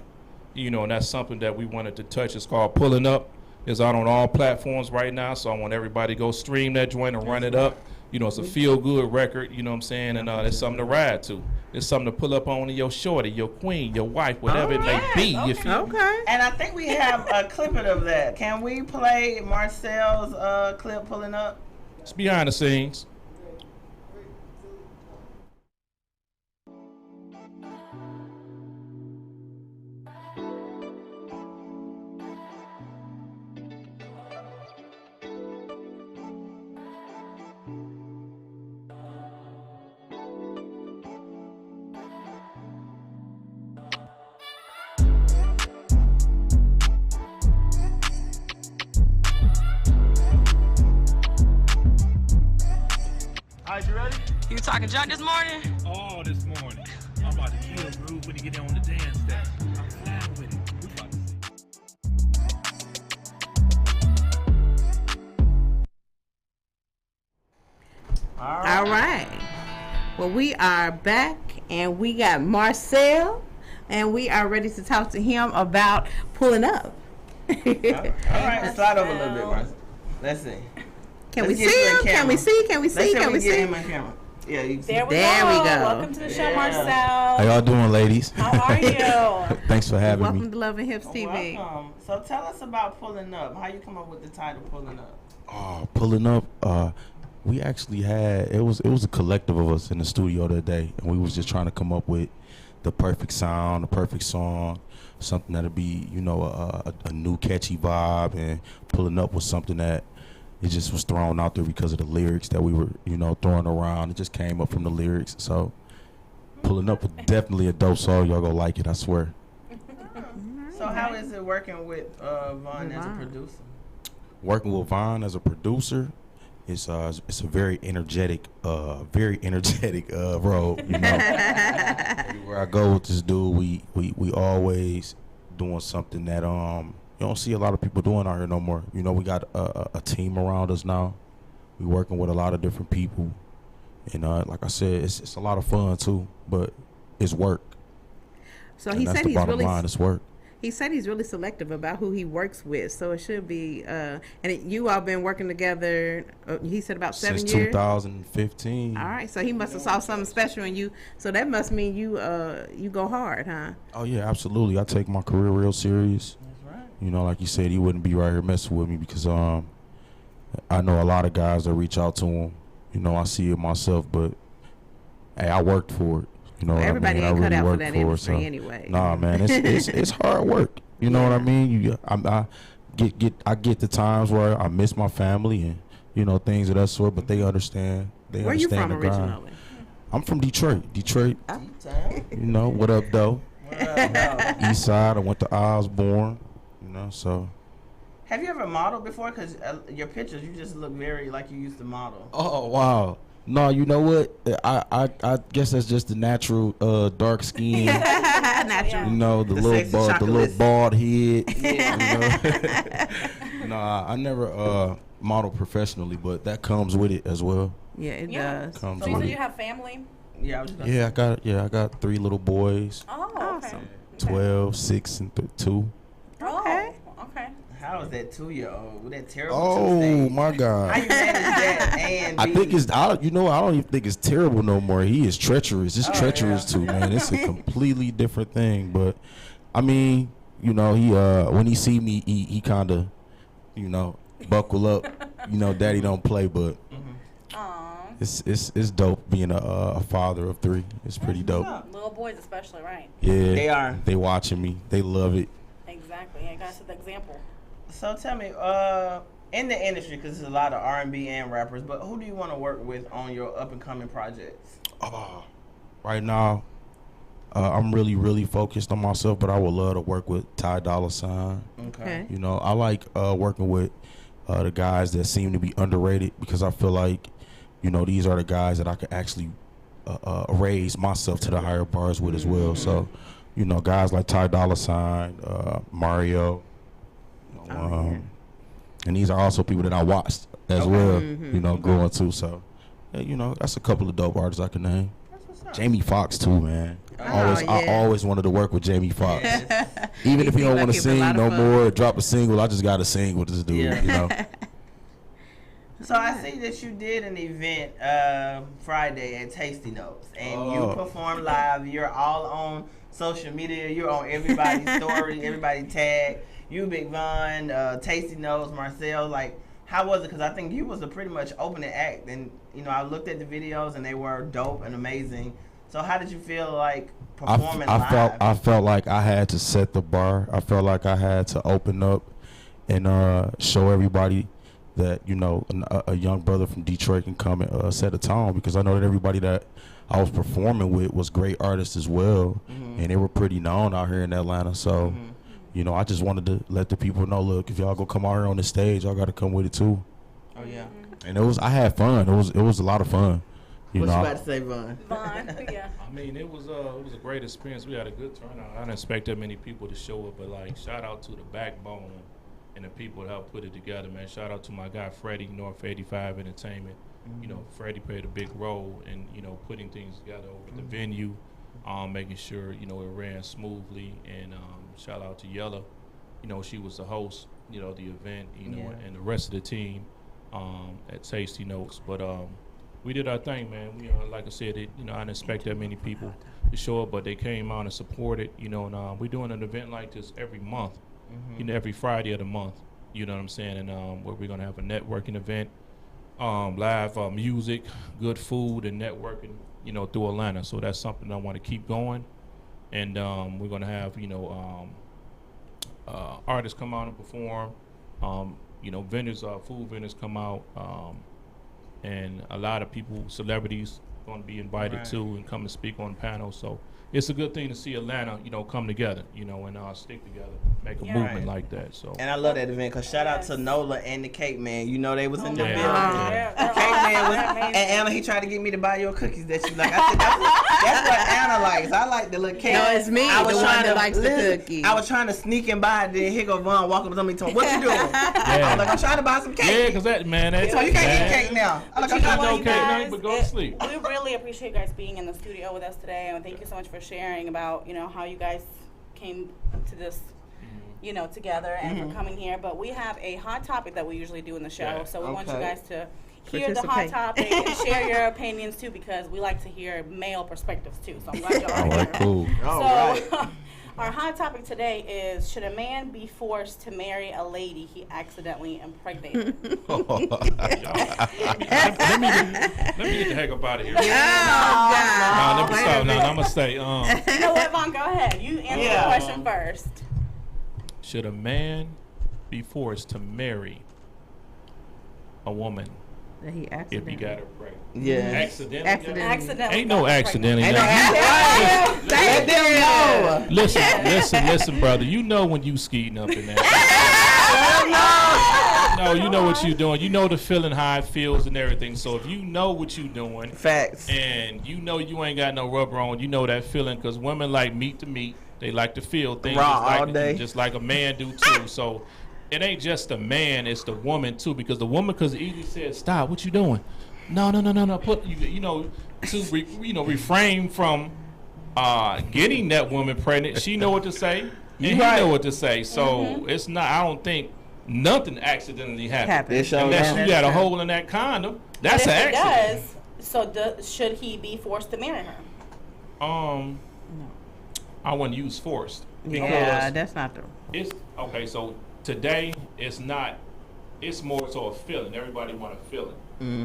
And that's something that we wanted to touch. It's called Pulling Up. It's out on all platforms right now, so I want everybody to go stream that joint and run it up. It's a feel-good record, you know what I'm saying? And it's something to ride to. It's something to pull up on to your shorty, your queen, your wife, whatever it may be. You feel me? Okay. And I think we have a clip of that. Can we play Marcel's clip, Pulling Up? It's behind the scenes. You talking junk this morning? All this morning. I'm about to kill Groove when he get on the dance step. I'm flying with it. We about to see. All right. Well, we are back, and we got Marcel, and we are ready to talk to him about pulling up. All right, slide over a little bit, Marcel. Let's see. Can Let's we get see you in him? Can we camera. see? Can we Let's see? see if Can we we get see? him on camera. Yeah, you can see. There we There we go. go. Welcome to the show, Yeah. Marcel. How y'all doing, ladies? How are you? Thanks for having Welcome me. to Love and Hips TV. Welcome. So tell us about Pulling Up. How you come up with the title Pulling Up? Oh, pulling up. We actually had it was a collective of us in the studio that day, and we was just trying to come up with the perfect sound, the perfect song, something that'll be a new catchy vibe, and pulling up was something that it just was thrown out there because of the lyrics that we were throwing around. It just came up from the lyrics. So pulling up was definitely a dope song. Y'all gonna like it, I swear. So how is it working with Vaughn as a Vaughn. producer? Working with Vaughn as a producer, it's a very energetic role. Where I go with this dude, we always doing something that you don't see a lot of people doing out here no more. We got a team around us now. We working with a lot of different people, and like I said, it's a lot of fun too. But it's work. So And he that's said the he's bottom really line. It's work. he said he's really selective about who he works with. So it should be. You all been working together. He said about 7 Since years. 2015. All right. So he must have saw something special in you. So that must mean you go hard, huh? Oh yeah, absolutely. I take my career real serious. That's right. Like you said, he wouldn't be right here messing with me because I know a lot of guys that reach out to him. I see it myself, but hey, I worked for it. Everybody what I ain't mean? cut I out really for that worked industry so. anyway. Nah, man, it's hard work. You know what I mean? I get the times where I miss my family and things of that sort, but they understand. They Where you understand from the grind. originally? I'm from Detroit. Detroit. T-Town. What up, though? What up, though? East Side. I went to Osborne. So. Have you ever modeled before? Because your pictures, you just look very like you used to model. Oh wow. No, you know what? I guess that's just the natural dark skin. Natural. The The little sexy chocolate. bald head. Yeah. Nah, I never modeled professionally, but that comes with it as well. Yeah, it Yeah. does. Comes So you with said it. you have family? Yeah, I was just gonna Yeah, I got 3 little boys, Oh, okay. Awesome. 12, 6, and 2. Okay. Oh, okay. How is that 2-year-old with that terrible Oh stage? my How God. you manage that and I be- think I don't even think it's terrible no more. He is treacherous. It's Oh, treacherous yeah. too, man. It's a completely different thing. But I mean, he when he see me, he kind of, buckle up. Daddy don't play, but Aw. it's dope being a father of 3. It's pretty dope. Little boys especially, right? Yeah, They are. They watching me. They love it. Exactly. Yeah, you gotta set the example. So tell me, in the industry, because there's a lot of R&B and rappers, but who do you want to work with on your up and coming projects? Right now, I'm really, really focused on myself, but I would love to work with Ty Dolla $ign. Okay. I like working with the guys that seem to be underrated because I feel like, these are the guys that I could actually raise myself to the higher bars with as well. So, guys like Ty Dolla $ign, Mario, and these are also people that I watched as well, growing too. So, that's a couple of dope artists I can name. Jamie Foxx too, man. I yeah. always wanted to work with Jamie Foxx. Yes. Even if he seems don't like want to he'd be a sing lot no of fun. more, drop a single, I just got to sing with this dude. Yeah. So I see that you did an event Friday at Tasty Notes, and you performed live. You're all on social media. You're on everybody's story, everybody tag. You, Big Von, Tasty Notes, Marcel. Like, how was it? Because I think you was a pretty much opening act, and I looked at the videos and they were dope and amazing. So how did you feel like performing live? I felt like I had to set the bar. I felt like I had to open up and show everybody that a young brother from Detroit can come and set a tone, because I know that everybody that I was performing with was great artists as well, and they were pretty known out here in Atlanta. So I just wanted to let the people know, look, if y'all go come out here on the stage, y'all got to come with it too. Oh yeah. And I had fun. It was a lot of fun. What know, you about to say, Vaughn? Vaughn, yeah. I mean, it was a great experience. We had a good turnout. I didn't expect that many people to show up, but like, shout out to the backbone and the people that helped put it together, man. Shout out to my guy Freddie, North 85 Entertainment. You know, Freddie played a big role in, you know, putting things together over the venue, making sure, you know, it ran smoothly. And shout out to Yella. You know, she was the host, you know, the event, you know, and the rest of the team at Tasty Notes. But we did our thing, man. We, like I said, you know, I didn't expect that many people to show up, but they came out and supported, you know, and we're doing an event like this every month, you know, every Friday of the month, you know what I'm saying? And where we're going to have a networking event, live music, good food, and networking, you know, through Atlanta. So that's something I want to keep going. And we're going to have, you know, artists come out and perform, you know, vendors, food vendors come out, and a lot of people, celebrities, going to be invited too and come and speak on panels. So it's a good thing to see Atlanta, you know, come together, you know, and stick together, make a movement like that. So. And I love that event because shout out to Nola and the Cake Man. You know they was in the building. Yeah. Cake Man was, and Anna, he tried to get me to buy your cookies that you like. I said that's what Anna likes. I like the little cake. No, it's me, I was the trying one that to likes the listen, cookies. I was trying to sneak and buy it. Then here go Vaughn walking up to me, told me, "What you doing?" I was like, "I'm trying to buy some cake." Yeah, because that, man, that's So you can't get cake now. I'm like, You I'm know trying what, to you okay, guys, now, but go to sleep. We really appreciate you guys being in the studio with us today, and thank you so much for sharing about, you know, how you guys came to this, you know, together and for coming here. But we have a hot topic that we usually do in the show, Yeah. so we want you Okay. guour to hear the hot Participate. topic and share your opinions too, because we like to hear male perspectives too. So I'm glad y'all All are right, here. cool. All So, our hot topic today is: should a man be forced to marry a lady he accidentally impregnated? Let me get the heck up out of here. Oh, God. Let me Wait a stop. Now, minute. I'm going to say, You know what, Vaughn? Go ahead. You answer Yeah. the question first. should a man be forced to marry a woman That he if he accidentally. got her pregnant? Yeah. Accidentally? Accidentally. Accidentally. Ain't no got accidentally. pregnant. Now, Let them know. listen, brother. You know when you skeeting up in that. No, you know what you're doing. You know the feeling, how it feels and everything. So if you know what you're doing Facts. and you know you ain't got no rubber on, you know that feeling, because women like meat to meat. They like to feel things Raw just like, all day. just like a man do too. So it ain't just the man, it's the woman too, because the woman could easily say, "Stop, what you doing?" No. Put you know, to refrain from getting that woman pregnant. She know what to say, and he know what to say. So it's not. I don't think nothing accidentally happened. It sure Unless don't. you got a hole in that condom, But that's if an he accident. does, so should he be forced to marry her? I wouldn't use forced because Yeah, that's not the. it's okay. So today it's not. It's more so a feeling. Everybody want a feeling.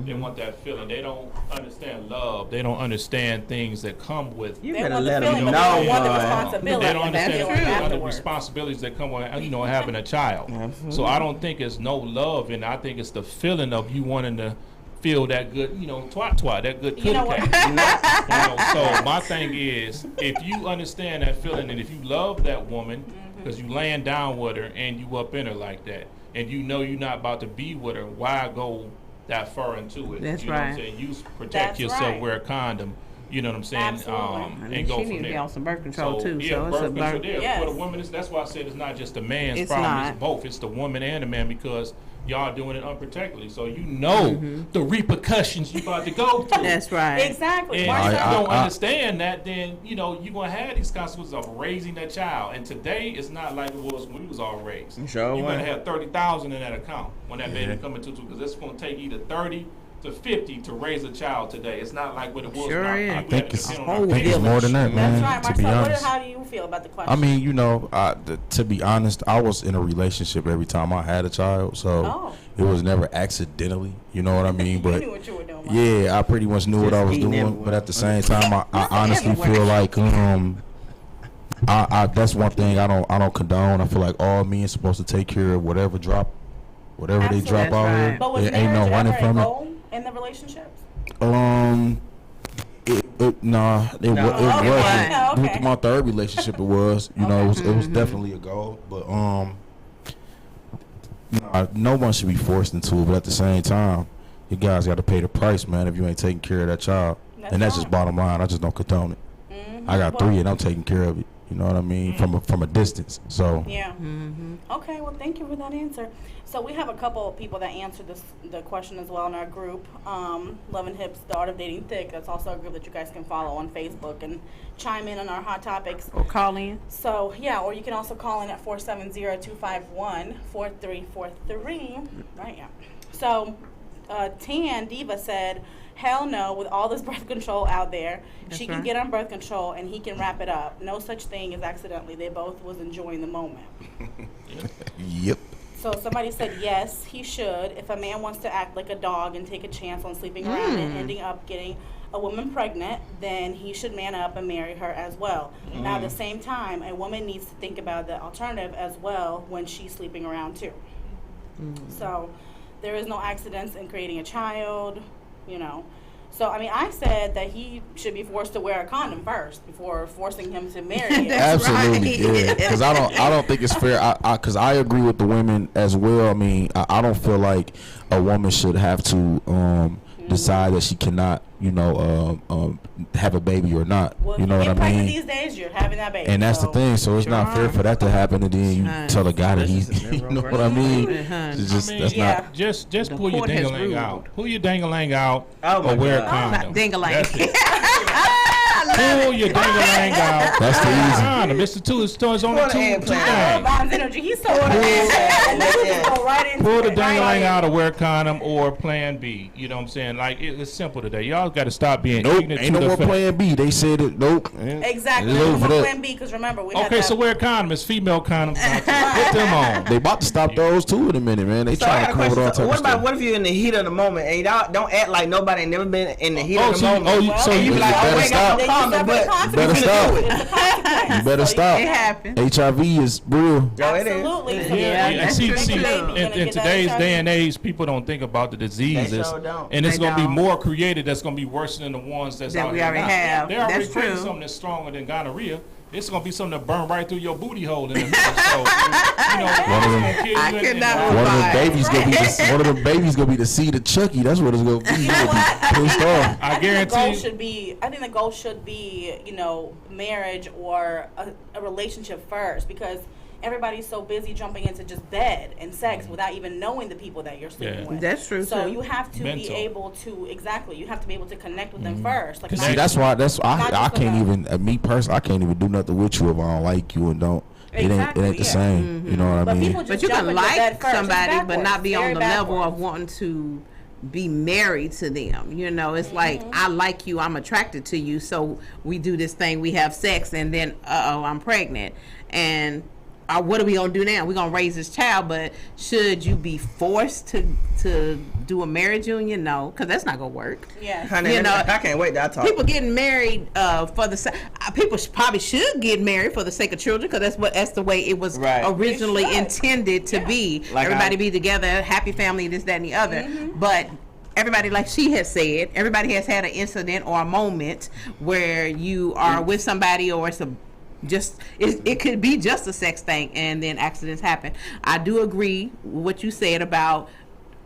They want that feeling. They don't understand love. They don't understand things that come with. You They better want the let feeling, them but they know, don't want the boy. responsibility. They don't of that understand feeling the afterwards. responsibilities that come with, having a child. So I don't think it's no love, and I think it's the feeling of you wanting to feel that good, twat, that good You know what? cat. So my thing is, if you understand that feeling, and if you love that woman, because you laying down with her and you up in her like that, and you know you're not about to be with her, why go that far into it? That's you know what I'm right. saying? You protect That's yourself, right. wear a condom. You know what I'm saying? Absolutely. And go She from need to be there. on some birth control too. Yeah, So it's a birth control. birth. Yeah, Yes. for the woman, that's why I said it's not just the man's It's problem. not. It's both. It's the woman and the man, because y'all doing it unprotectedly. So you know the repercussions you about to go through. That's right. Exactly. And Mark if you said- don't understand that, then you're gonna have these consequences of raising that child. And today it's not like it was when we was all raised. Sure You better wasn't. have 30,000 in that account when that baby come into, because it's gonna take either 30 to 50 to raise a child today. It's not like what it was. Sure now. is. We I had think to it's- depend on I our I think it's more than that, man. That's right, To be Marcel. honest. How do you feel about the question? I mean, to be honest, I was in a relationship every time I had a child, so Oh. it was never accidentally. You know what I mean? you But knew what you were doing. Mark. yeah, I pretty much knew what I was Just eating doing. everywhere. But at the same time, I honestly feel like I that's one thing I don't condone. I feel like all men supposed to take care of whatever they drop Absolutely. out That's right. here. But was There ain't no marriage running ever a from it. goal in the relationships? Nah, it No. was Okay. No, okay. with my third relationship. It was, it was definitely a goal, but nah, no one should be forced into it. But at the same time, you guys got to pay the price, man, if you ain't taking care of that child. And that's just right. bottom line. I just don't condone it. I got 3 and I'm taking care of it. You know what I mean? From a distance. So Yeah. Okay. Well, thank you for that answer. So we have a couple of people that answered the question as well in our group. Love and Hips, The Art of Dating Thick. That's also a group that you guys can follow on Facebook and chime in on our hot topics. Or call in. So yeah, or you can also call in at 470-251-4343. Right. Yeah. So Tan Diva said, hell no, with all this birth control out there, That's she can right. get on birth control and he can wrap it up. No such thing as accidentally. They both was enjoying the moment. yep. So somebody said yes, he should. If a man wants to act like a dog and take a chance on sleeping around and ending up getting a woman pregnant, then he should man up and marry her as well. Now at the same time, a woman needs to think about the alternative as well when she's sleeping around too. So there is no accidents in creating a child, you know. So, I mean, I said that he should be forced to wear a condom first before forcing him to marry him. Absolutely, yeah. Because I don't think it's fair. Because I agree with the women as well. I mean, I don't feel like a woman should have to decide that she cannot, you know, have a baby or not. Well, You know what I pregnant mean? these days, you're having that baby. And that's the so- thing. So it's not fair for that to happen, and then you Right. tell a guy that he's, you know what I mean? It's just I mean, that's yeah. not. Just The pull your court has ding-a-ling ruled. out. Pull your ding-a-ling out Oh, my or wear a God. condom. Not ding-a-ling. That's it. Pull your ding-a-ling out. That's the easy. Condom. It's the two. It's only Pull the two eggplant. I love things. Von's energy. He's so Yeah. Let's go right into Pull the it. ding-a-ling out or wear a condom or plan B. You know what I'm saying? Like, it's simple today. Y'all got to stop being Nope, ignorant ain't to no the more fact. plan B. They said it. Nope. Exactly. It's There's over no that. plan B because remember we had Okay, that. so wear condoms. Female condoms. Put them on. They about to stop those too in a minute, man. They So I trying got to a come up with all question. So type what of about stuff. what if you're in the heat of the moment and y'all don't act like nobody ain't never been in the heat Oh, of the so you, moment? so And you you be like, like, better oh, ain't got stop. no condom, but Better stop. It's a consequence. You better So stop. It happened. HIV is real. Yo, it is. Absolutely. So yeah, Yeah, and that's see, true, see, too. in today's day and age, people don't think about the diseases, sure don't. and it's They gonna be don't. more created. That's gonna be worse than the ones that's That out we here already now. have. They're already That's creating true. something that's stronger than gonorrhea. It's gonna be something that burn right through your booty hole in the middle. So, you know, One of them- it's gonna kill I you could in not the- One of them Right. babies gonna be one of them babies gonna be the seed of Chucky. That's what it's gonna be. You gonna be pissed off. I I think the goal guarantee. should be. I think the goal should be, you know, marriage or a relationship first, because everybody's so busy jumping into just bed and sex without even knowing the people that you're sleeping Yeah. with. That's true, So too. you have to be Mental. able to You have to be able to connect with them first. Like, See, not- that's why. That's Not I just can't about- even me personally. I can't even do nothing with you if I don't like you and don't. It Exactly, ain't the yeah. same. You know what I But mean? people just But you jump can into bed like first. It's somebody, but backwards. not be on Very the level of backwards. wanting to be married to them. You know, it's like, I like you, I'm attracted to you, so we do this thing, we have sex, and then, I'm pregnant. And what are we gonna do now? We're gonna raise this child, but should you be forced to do a marriage union? No, because that's not gonna work. Yeah. Honey, You know, I can't wait to talk. People getting married for the people probably should get married for the sake of children, because that's the way it was Right. originally They should. intended to be. Like Everybody I- be together, happy family, this, that, and the other. But everybody, like she has said, everybody has had an incident or a moment where you are with somebody, or it's it could be just a sex thing, and then accidents happen. I do agree with what you said about,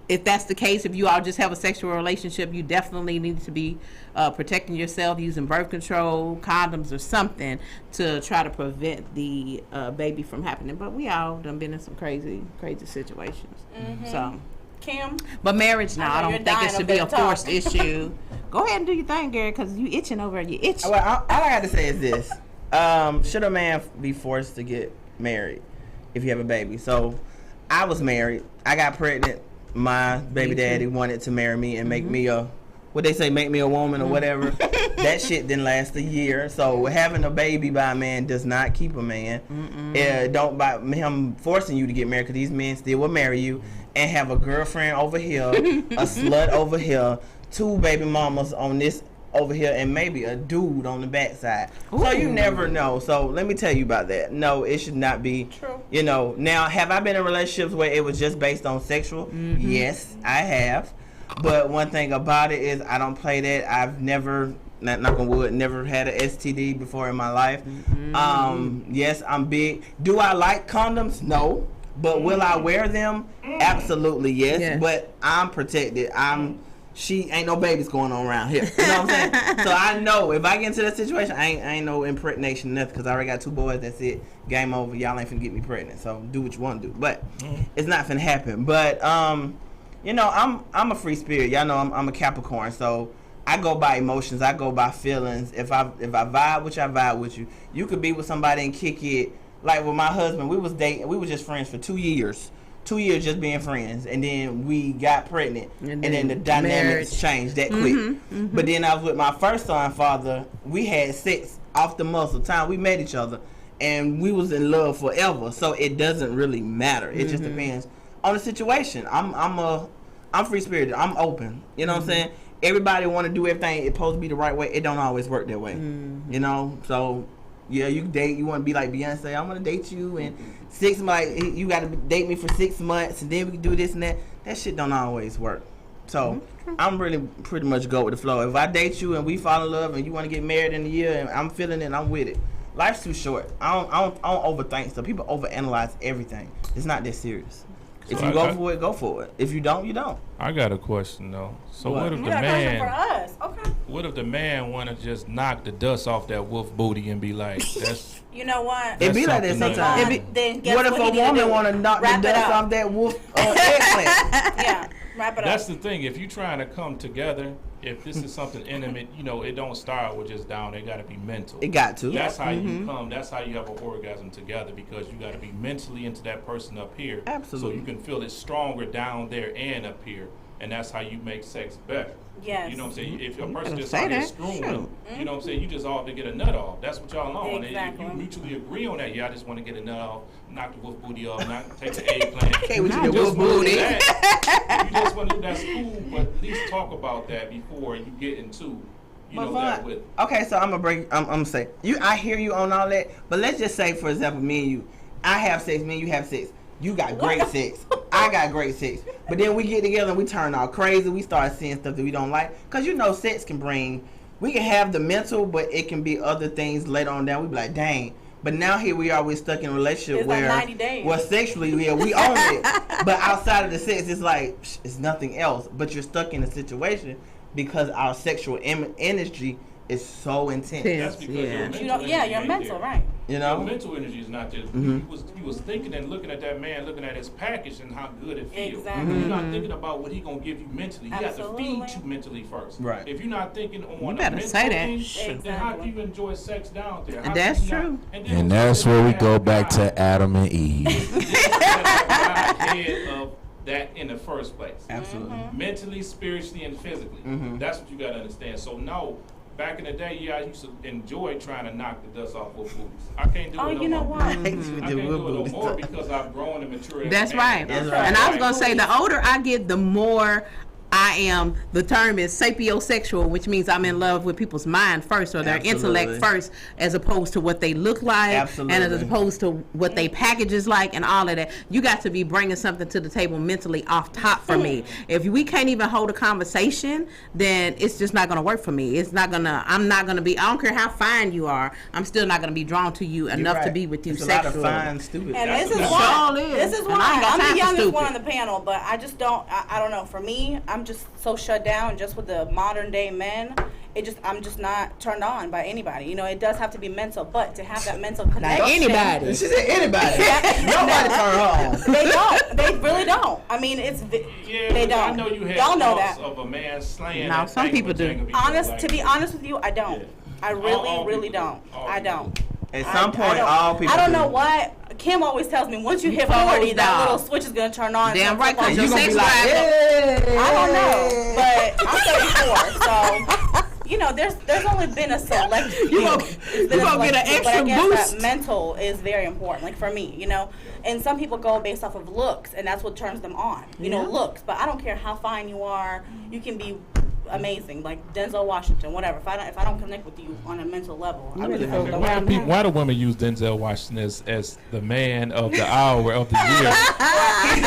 if that's the case, if you all just have a sexual relationship, you definitely need to be protecting yourself, using birth control, condoms, or something to try to prevent the baby from happening. But we all done been in some crazy situations. So, Kim. but marriage now, I know you're don't think it dying should up be there a to talk. forced issue. Go ahead and do your thing, Gary, because you itching over. You itch. Well, all I got to say is this: should a man be forced to get married if you have a baby? So, I was married. I got pregnant. My baby daddy wanted to marry me and make me a, what they say, make me a woman or whatever. That shit didn't last a year. So having a baby by a man does not keep a man. Don't by him forcing you to get married, because these men still will marry you and have a girlfriend over here, a slut over here, 2 baby mamas on this over here, and maybe a dude on the backside. So you never know. So let me tell you about that. No, it should not be. True. You know, now, have I been in relationships where it was just based on sexual? Yes, I have. But one thing about it is I don't play that. I've never, knock on wood, never had an STD before in my life. Yes, I'm big. Do I like condoms? No. But will I wear them? Absolutely, yes. Yeah. But I'm protected. she ain't no babies going on around here. You know what I'm saying? So I know if I get into that situation, I ain't no impregnation nothing, because I already got 2 boys. That's it. Game over. Y'all ain't finna get me pregnant. So do what you want to do, but it's not finna happen. But you know, I'm a free spirit. Y'all know I'm a Capricorn, so I go by emotions. I go by feelings. If I vibe with you, I vibe with you. You could be with somebody and kick it. Like with my husband, we was dating. We was just friends for 2 years. 2 years just being friends, and then we got pregnant, and then the dynamics changed that quick. But then I was with my first son, father. We had sex off the muscle. Time we met each other, and we was in love forever. So it doesn't really matter. It just depends on the situation. I'm free spirited. I'm open. You know what I'm saying? Everybody want to do everything. It's supposed to be the right way. It don't always work that way. You know, so. Yeah, you date. You want to be like Beyonce. I want to date you, and 6 months. You got to date me for 6 months, and then we can do this and that. That shit don't always work. So I'm really pretty much go with the flow. If I date you and we fall in love, and you want to get married in a year, and I'm feeling it, I'm with it. Life's too short. I don't overthink stuff. People overanalyze everything. It's not that serious. If you go for it, go for it. If you don't, you don't. I got a question though. So what if You the got a question for man? us? Okay. What if the man want to just knock the dust off that wolf booty and be like, that's You know what? It be like that something sometimes. Then guess What if he a need to woman do? want to knock the Wrap it dust up. off that wolf eggplant? Yeah, wrap it That's up. the thing. If you're trying to come together, if this is something intimate, you know, it don't start with just down. It got to be mental. It got to. That's how you come. That's how you have an orgasm together, because you got to be mentally into that person up here. Absolutely. So you can feel it stronger down there and up here, and that's how you make sex better. Yes. You know what I'm saying? If a person just say out here that. screwing, Shoot. you know what I'm saying? You just off to get a nut off. That's what y'all on. Exactly. And if you mutually agree on that, yeah, I just want to get a nut off, knock the wolf booty off, take the eggplant. Okay, with You your just wolf wanna do booty. that. You just want to do that's cool, but at least talk about that before you get into, that with. Okay, so I'm gonna say I hear you on all that, but let's just say, for example, me and you, I have sex, me and you have sex. You got great sex. I got great sex. But then we get together and we turn all crazy. We start seeing stuff that we don't like. Because you know sex can bring, we can have the mental, but it can be other things later on down. We be like, dang. But now here we are, we're stuck in a relationship It's where, like 90 days. well, sexually, we own it. But outside of the sex, it's like, it's nothing else. But you're stuck in a situation because our sexual energy is so intense. That's because Yeah. your mental You know, yeah, energy you're ain't mental, there. right? You Your know? mental energy is not there. He was thinking and looking at that man, looking at his package and how good it feels. Exactly. You're not thinking about what he gonna give you mentally. He got to Absolutely. feed you mentally first. Right. If you're not thinking on You a better mental say that. thing, then how do Exactly. you enjoy sex down there? How That's do you not- true. then And who's that's gonna where we have go the back guy to Adam and Eve. that got ahead of that in the first place? Absolutely. Mentally, spiritually, and physically. That's what you gotta understand. So no, back in the day, yeah, I used to enjoy trying to knock the dust off with booties. I can't do Oh, it no you know more. what? I can't do it no more because I've grown and matured. as That's a man. right. That's right. And I was gonna say, the older I get, the more I am. The term is sapiosexual, which means I'm in love with people's mind first, or their Absolutely. intellect first, as opposed to what they look like, and as Absolutely. opposed to what they package is like, and all of that. You got to be bringing something to the table mentally off top for me. If we can't even hold a conversation, then it's just not gonna work for me. It's not gonna. I'm not gonna be. I don't care how fine you are. I'm still not gonna be drawn to you enough to be with you It's sexually. a lot of fine, stupid. And That's this is what why. it sure is. This is And I why ain't got I'm time the for youngest one on stupid. the panel, but I just don't. I don't know. For me, I'm just so shut down just with the modern day men. I'm just not turned on by anybody. You know, it does have to be mental, but to have that mental connection. anybody. She said anybody. Nobody turn her on. They don't. They really don't. I mean, Yeah, they but I don't. know you had Y'all know thoughts that. of a man slaying. No, that some thing people with do. Jenga because, Honest, like, to be honest with you, I don't. Yeah. I really, All really people don't. do. All I people don't. At some point, I don't, all people I don't do. know what. Kim always tells me once you hit Close 40, that down. little switch is gonna turn on. Damn right, 'cause Something your You like gonna sex be like, drive. yeah. I don't know, but I'm 34, so you know, there's only been a select. You gonna- It's been you a gonna get select an few, extra but I guess boost. That mental is very important, like for me, you know. And some people go based off of looks, and that's what turns them on. You know, looks. But I don't care how fine you are. You can be amazing, like Denzel Washington, whatever. If I don't connect with you on a mental level, I really feel Why do women use Denzel Washington as the man of the hour of the year?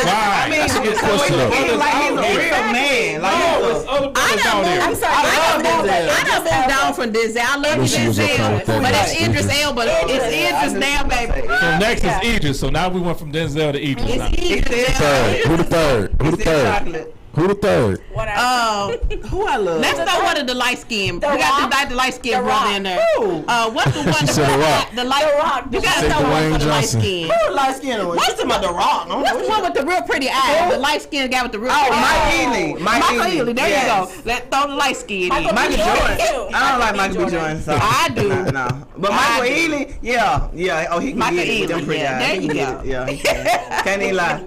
Why? I mean, That's a good so question. it's Brothers like he's out a here. real man. Like No, he's it's a- other brothers out here. I'm sorry. I love Denzel. I done been down from Denzel. I love Wish he was okay Denzel, with that. but it's Right. Idris Elba. It's Idris now, baby. So next Yeah. is Idris. So now we went from Denzel to Idris. now. It's Idris. Third. Who the third? Who the He said third? chocolate. Who the third? What I Who I love? Let's throw one of the light skin. We The got Rock. the light skin The brother Rock. in there. Who? What's the one? She said The Rock. The light. The Rock. You gotta Say throw one Dwayne for the light Johnson. skin. Who the light skinned one? You talking about The Rock? I don't know What's what the you- one with the real pretty eyes? The light skinned guy with the real Oh, pretty Mike eyes. Ealy. Michael Ealy. There Yes. you go. Let's throw the light skin in. Michael Michael Jordan, Jordan. too. I don't like Michael Michael B. B. Jordan. So. I do. No. But I Michael do. Ealy, yeah. Oh, he can Michael get it with them Ealy, pretty yeah, eyes. there He you can get go. it. Yeah, he can. Can't even lie.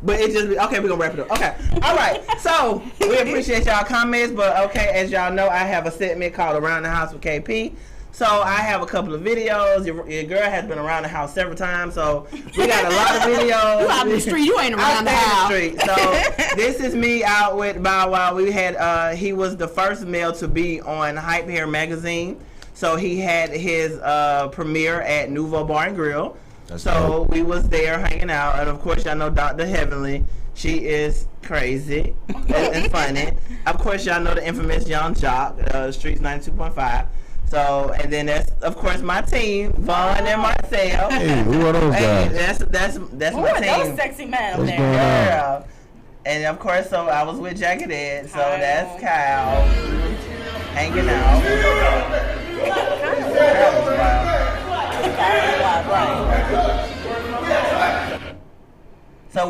But it just be, okay, we're gonna wrap it up. Okay. All right. So we appreciate y'all comments, but okay, as y'all know, I have a segment called Around the House with KP. So I have a couple of videos. Your girl has been around the house several times, so we got a lot of videos. You out in the street. You ain't around the house. Street. So this is me out with Bow Wow. We had he was the first male to be on Hype Hair magazine. So he had his premiere at Nouveau Bar and Grill. That's so dope. we was there hanging out, and of course y'all know Dr. Heavenly. She is crazy and funny. Of course y'all know the infamous Young Jock, Streets 92.5. So and then that's of course my team, Vaughn and Marcel. Hey, who are those Hey, guys? that's Ooh, my team. those sexy men up What's there. going on? Girl. And of course, so I was with Jacket Ed, so Kyle. that's Kyle hanging out. Kyle was wild. So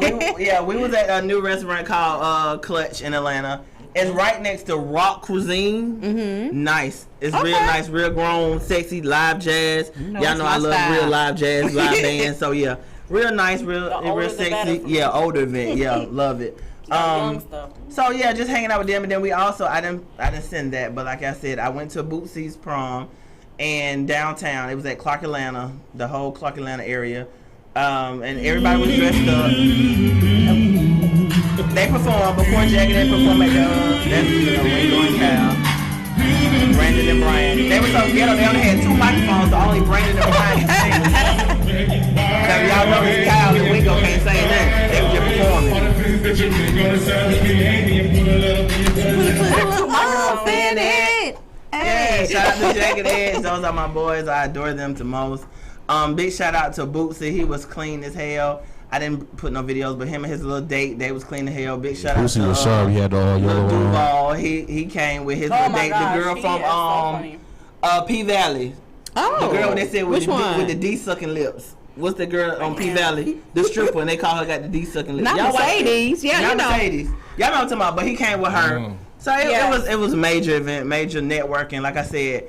we was at a new restaurant called Clutch in Atlanta. It's right next to Rock Cuisine. Mm-hmm. Nice. It's Okay. real nice, real grown, sexy, live jazz. know, Y'all it's know my I love style. real live jazz, live bands. So yeah, real nice, real older the sexy. better for me. Yeah, older event. Yeah, love it. Young stuff. So yeah, just hanging out with them, and then we also I didn't send that, but like I said, I went to Bootsy's prom, and downtown it was at Clark Atlanta, the whole Clark Atlanta area, and everybody was dressed up. They performed before Jagged. They performed at that's Ringo and Cal, Brandon and Brian. They were so ghetto. They only had 2 microphones, so only Brandon and Brian could sing. Now y'all know this Cal and Ringo can't sing that. They were just performing. Yeah, shout out to Jagged Edge. Those are my boys. I adore them to most. Big shout out to Bootsy. He was clean as hell. I didn't put no videos, but him and his little date, they was clean as hell. Big shout out Boosie to was sharp. He had the all Lil yellow on. Duval. He came with his Oh little my date. gosh, The girl he from is so funny. P Valley. Oh, The girl that said with which one? with the D sucking lips. What's the girl on P Valley? The stripper, and they call her got the D sucking lips. Not Y'all watch it? Mercedes. Yeah, Not you know. Mercedes. Y'all know what I'm talking about, but he came with her. Mm. So it Yes. was a major event, major networking. Like I said,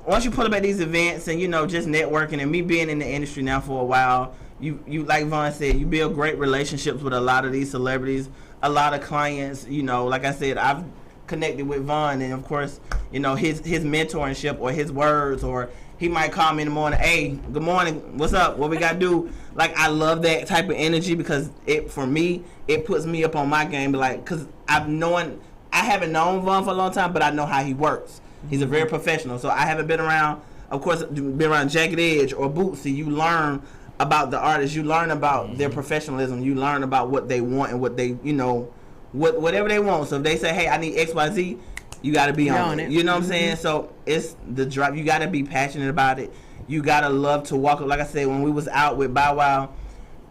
once you pull up at these events and just networking, and me being in the industry now for a while, you like Vaughn said, you build great relationships with a lot of these celebrities, a lot of clients. Like I said, I've connected with Vaughn, and of course, his mentorship or his words, or he might call me in the morning, hey, good morning, what's up, what we got to do? Like, I love that type of energy, because for me, it puts me up on my game, because I haven't known Vaughn for a long time, but I know how he works. He's a very professional, so I haven't been around, of course, been around Jagged Edge or Bootsy. You learn about the artists, you learn about their professionalism, you learn about what they want and what they, whatever they want. So if they say, hey, I need XYZ, you got to be on it. You know what I'm saying? So it's the drive. You got to be passionate about it. You got to love to walk up. Like I said, when we was out with Bow Wow,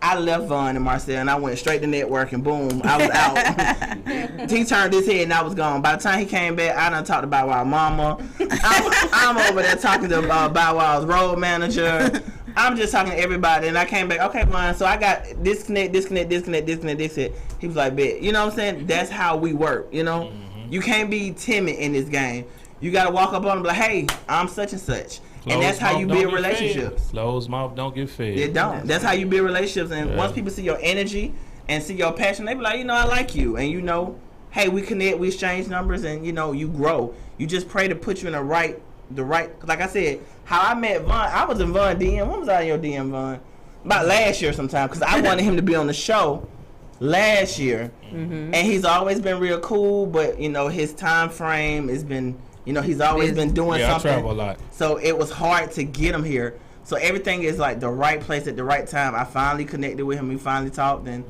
I left Vaughn and Marcel, and I went straight to network, and boom, I was out. He turned his head, and I was gone. By the time he came back, I done talked to Bow Wow mama. I'm over there talking to Bow Wow's road manager. I'm just talking to everybody, and I came back. Okay, Vaughn, so I got disconnect. He was like, bet. You know what I'm saying? That's how we work, You can't be timid in this game. You got to walk up on and be like, hey, I'm such and such. And that's how you build relationships. Closed mouth don't get fed. It don't. That's how you build relationships. And once people see your energy and see your passion, they be like, I like you. And hey, we connect, we exchange numbers, and you grow. You just pray to put you in the right. Like I said, how I met Vaughn, I was in Vaughn DM. When was I in your DM, Vaughn? About last year sometime, because I wanted him to be on the show last year. And he's always been real cool, but his time frame has been. He's always been doing something. I travel a lot. So it was hard to get him here. So everything is like the right place at the right time. I finally connected with him. We finally talked, and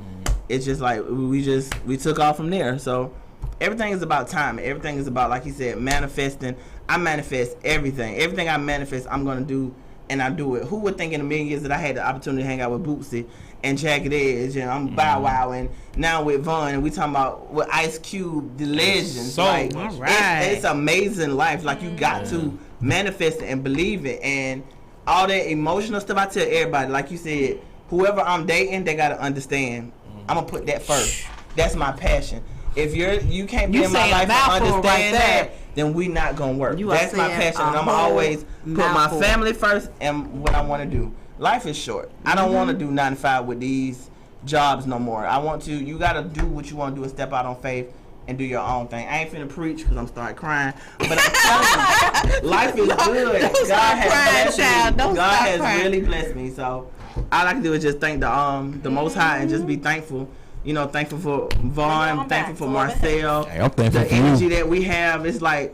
it's just like we took off from there. So everything is about time. Everything is about, like he said, manifesting. I manifest everything. Everything I manifest, I'm gonna do and I do it. Who would think in a million years that I had the opportunity to hang out with Bootsy and Jagged Edge, and I'm Bow Wow, and now with Von, and we talking about with Ice Cube, the legends. So like, all right. it's amazing life. Like, you got to manifest it and believe it, and all that emotional stuff. I tell everybody, like you said, whoever I'm dating, they gotta understand. I'm gonna put that first. That's my passion. If you can't be You in my saying life and mouthful understand right there. that, then we not gonna work. You are That's my saying passion, and a I'm whole always put my mouthful. family first and what I want to do. Life is short. I don't want to do 9 to 5 with these jobs no more. I want to. You gotta do what you want to do and step out on faith and do your own thing. I ain't finna preach because I'm starting crying, but I'm telling you, life is good. Don't God start has crying, blessed child. me. Don't God start has crying. really blessed me. So all I can do is just thank the Most High and just be thankful. You know, thankful for Vaughn, on thankful back. for Love it. Marcel. Hey, I'm thankful The for energy you. that we have, it's like,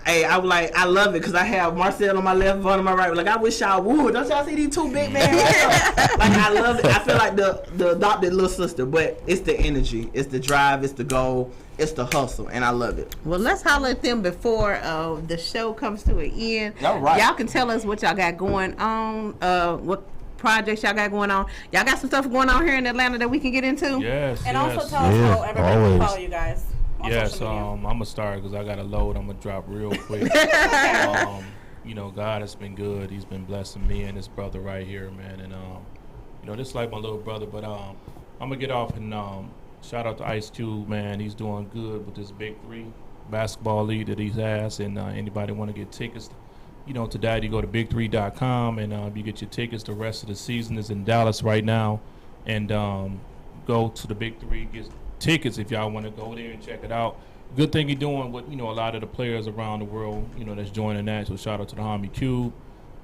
hey, I love it because I have Marcel on my left, Vaughn on my right. Like, I wish y'all would. Don't y'all see these two big men? Like, I love it. I feel like the adopted little sister, but it's the energy, it's the drive, it's the goal, it's the hustle, and I love it. Well, let's holler at them before the show comes to an end. All right. Y'all can tell us what y'all got going on, what projects y'all got going on. Y'all got some stuff going on here in Atlanta that we can get into? Yes. And yes. also tell us Yeah, how everybody can always. follow you guys on Yes, social media. I'm gonna start because I got a load. I'm gonna drop real quick. You know, God has been good. He's been blessing me and his brother right here, man. And you know, this is like my little brother. But I'm gonna get off and shout out to Ice Cube, man. He's doing good with this Big 3 basketball league that he has. And anybody want to get tickets, you know, to that, you go to big3.com and you get your tickets. The rest of the season is in Dallas right now, and go to the Big 3, get tickets if y'all want to go there and check it out. Good thing you're doing with, you know, a lot of the players around the world, you know, that's joining that. So shout out to the Homie Cube.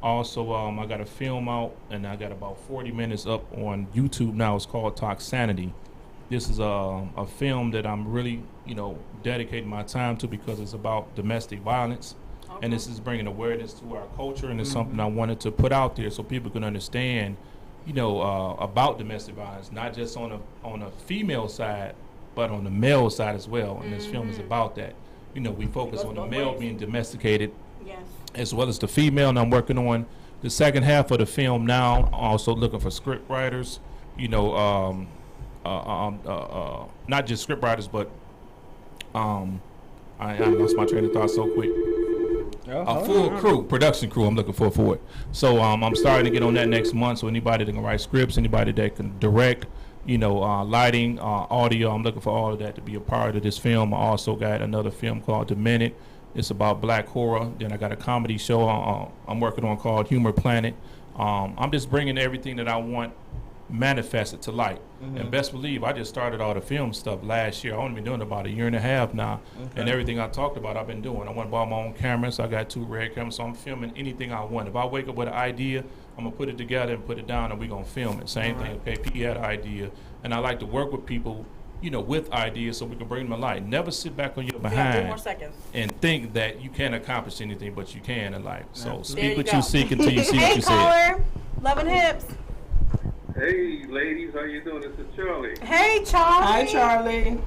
Also, I got a film out, and I got about 40 minutes up on YouTube now. It's called Toxanity. This is a film that I'm really, you know, dedicating my time to because it's about domestic violence. And this is bringing awareness to our culture, and it's something I wanted to put out there so people can understand, you know, about domestic violence, not just on a female side, but on the male side as well. And this film is about that. You know, we focus goes on the both male ways. being domesticated Yes. as well as the female, and I'm working on the second half of the film now. Also looking for script writers, you know, not just script writers, but I lost my train of thought so quick. A full crew, production crew. I'm looking for it. So I'm starting to get on that next month. So anybody that can write scripts, anybody that can direct, you know, lighting, audio, I'm looking for all of that to be a part of this film. I also got another film called Demented. It's about black horror. Then I got a comedy show I'm working on called Humor Planet. I'm just bringing everything that I want manifested to light. And best believe, I just started all the film stuff last year. I've only been doing it about a year and a half now. And everything I talked about, I've been doing. I went and bought my own cameras. I got 2 Red cameras, so I'm filming anything I want. If I wake up with an idea, I'm going to put it together and put it down, and we're going to film it. Same thing, okay, P had an idea. And I like to work with people, you know, with ideas so we can bring them to light. Never sit back on your We have 3 more behind seconds. and think that you can't accomplish anything, but you can in life. So There speak you what go. you seek until you see what Hey, you said. caller. Loving hips. Hey, ladies, how you doing? This is Charlie. Hey, Charlie. Hi, Charlie.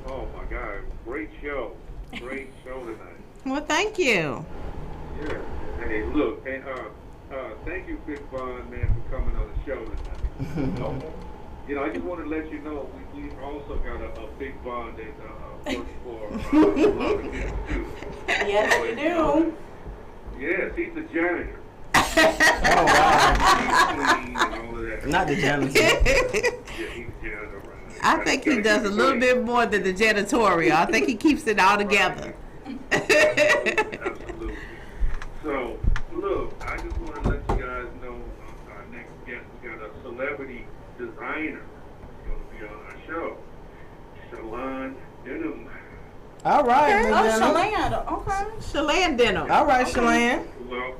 Oh my God, great show, great show tonight. Well, thank you. Yeah. Hey, look, and thank you, Big Von, man, for coming on the show tonight. You know, I just want to let you know we also got a Big Von that works for Loving Hips too. Yes, we do. Yes, he's the janitor. Oh, wow. He's clean and all of that. Not the janitor. Yeah, he's janitor. Right? I think he does a little bit more than the janitorial. I think he keeps it all together. Absolutely. So, look, I just want to let you guys know our next guest, we got a celebrity designer going to be on our show, Shalon Denham. All right, Miss Oh, Denham. Shalanda. Okay. Shalane Denham. All right, Shalane. Well,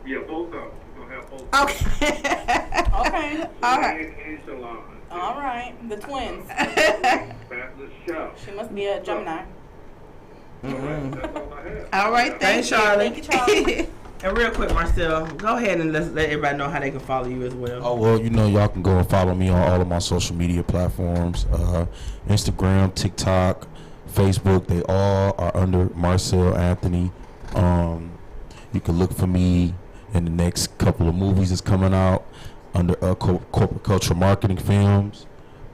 yeah, both of them. We're going to have both of them. Okay. Okay. All right. And Shalon. All right. The twins. Fabulous show. She must be a Gemini. That's all I have. All right. Thanks, Thank Charlie. Thank you, Charlie. And real quick, Marcel, go ahead and let everybody know how they can follow you as well. Oh, well, you know, y'all can go and follow me on all of my social media platforms, Instagram, TikTok, Facebook. They all are under Marcel Anthony. You can look for me and the next couple of movies is coming out under Corporate Culture Marketing Films.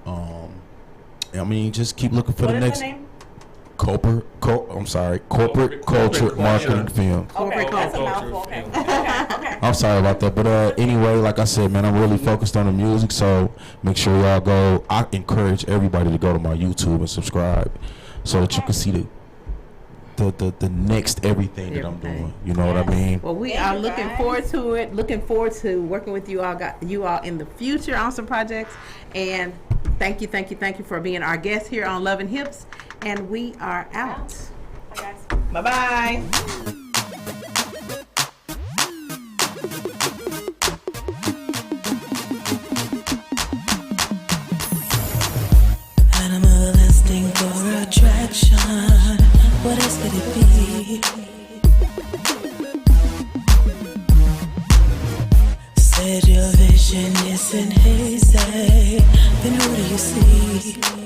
I mean, just keep looking for What the is next the name? Corporate Culture Marketing Film. Okay, that's a Culture mouthful. Okay. Film. Okay. I'm sorry about that, but anyway, like I said, man, I'm really focused on the music, so make sure y'all go. I encourage everybody to go to my YouTube and subscribe, so that you can see the next everything that I'm doing. You know what I mean? Well, we Thank are you, looking guys. forward to it. Looking forward to working with you all in the future on some projects. And thank you for being our guest here on Love and Hips. And we are out. Bye, guys. Bye-bye. Animalistic for attraction. What else could it be? Said your vision isn't hazy. Then who do you see?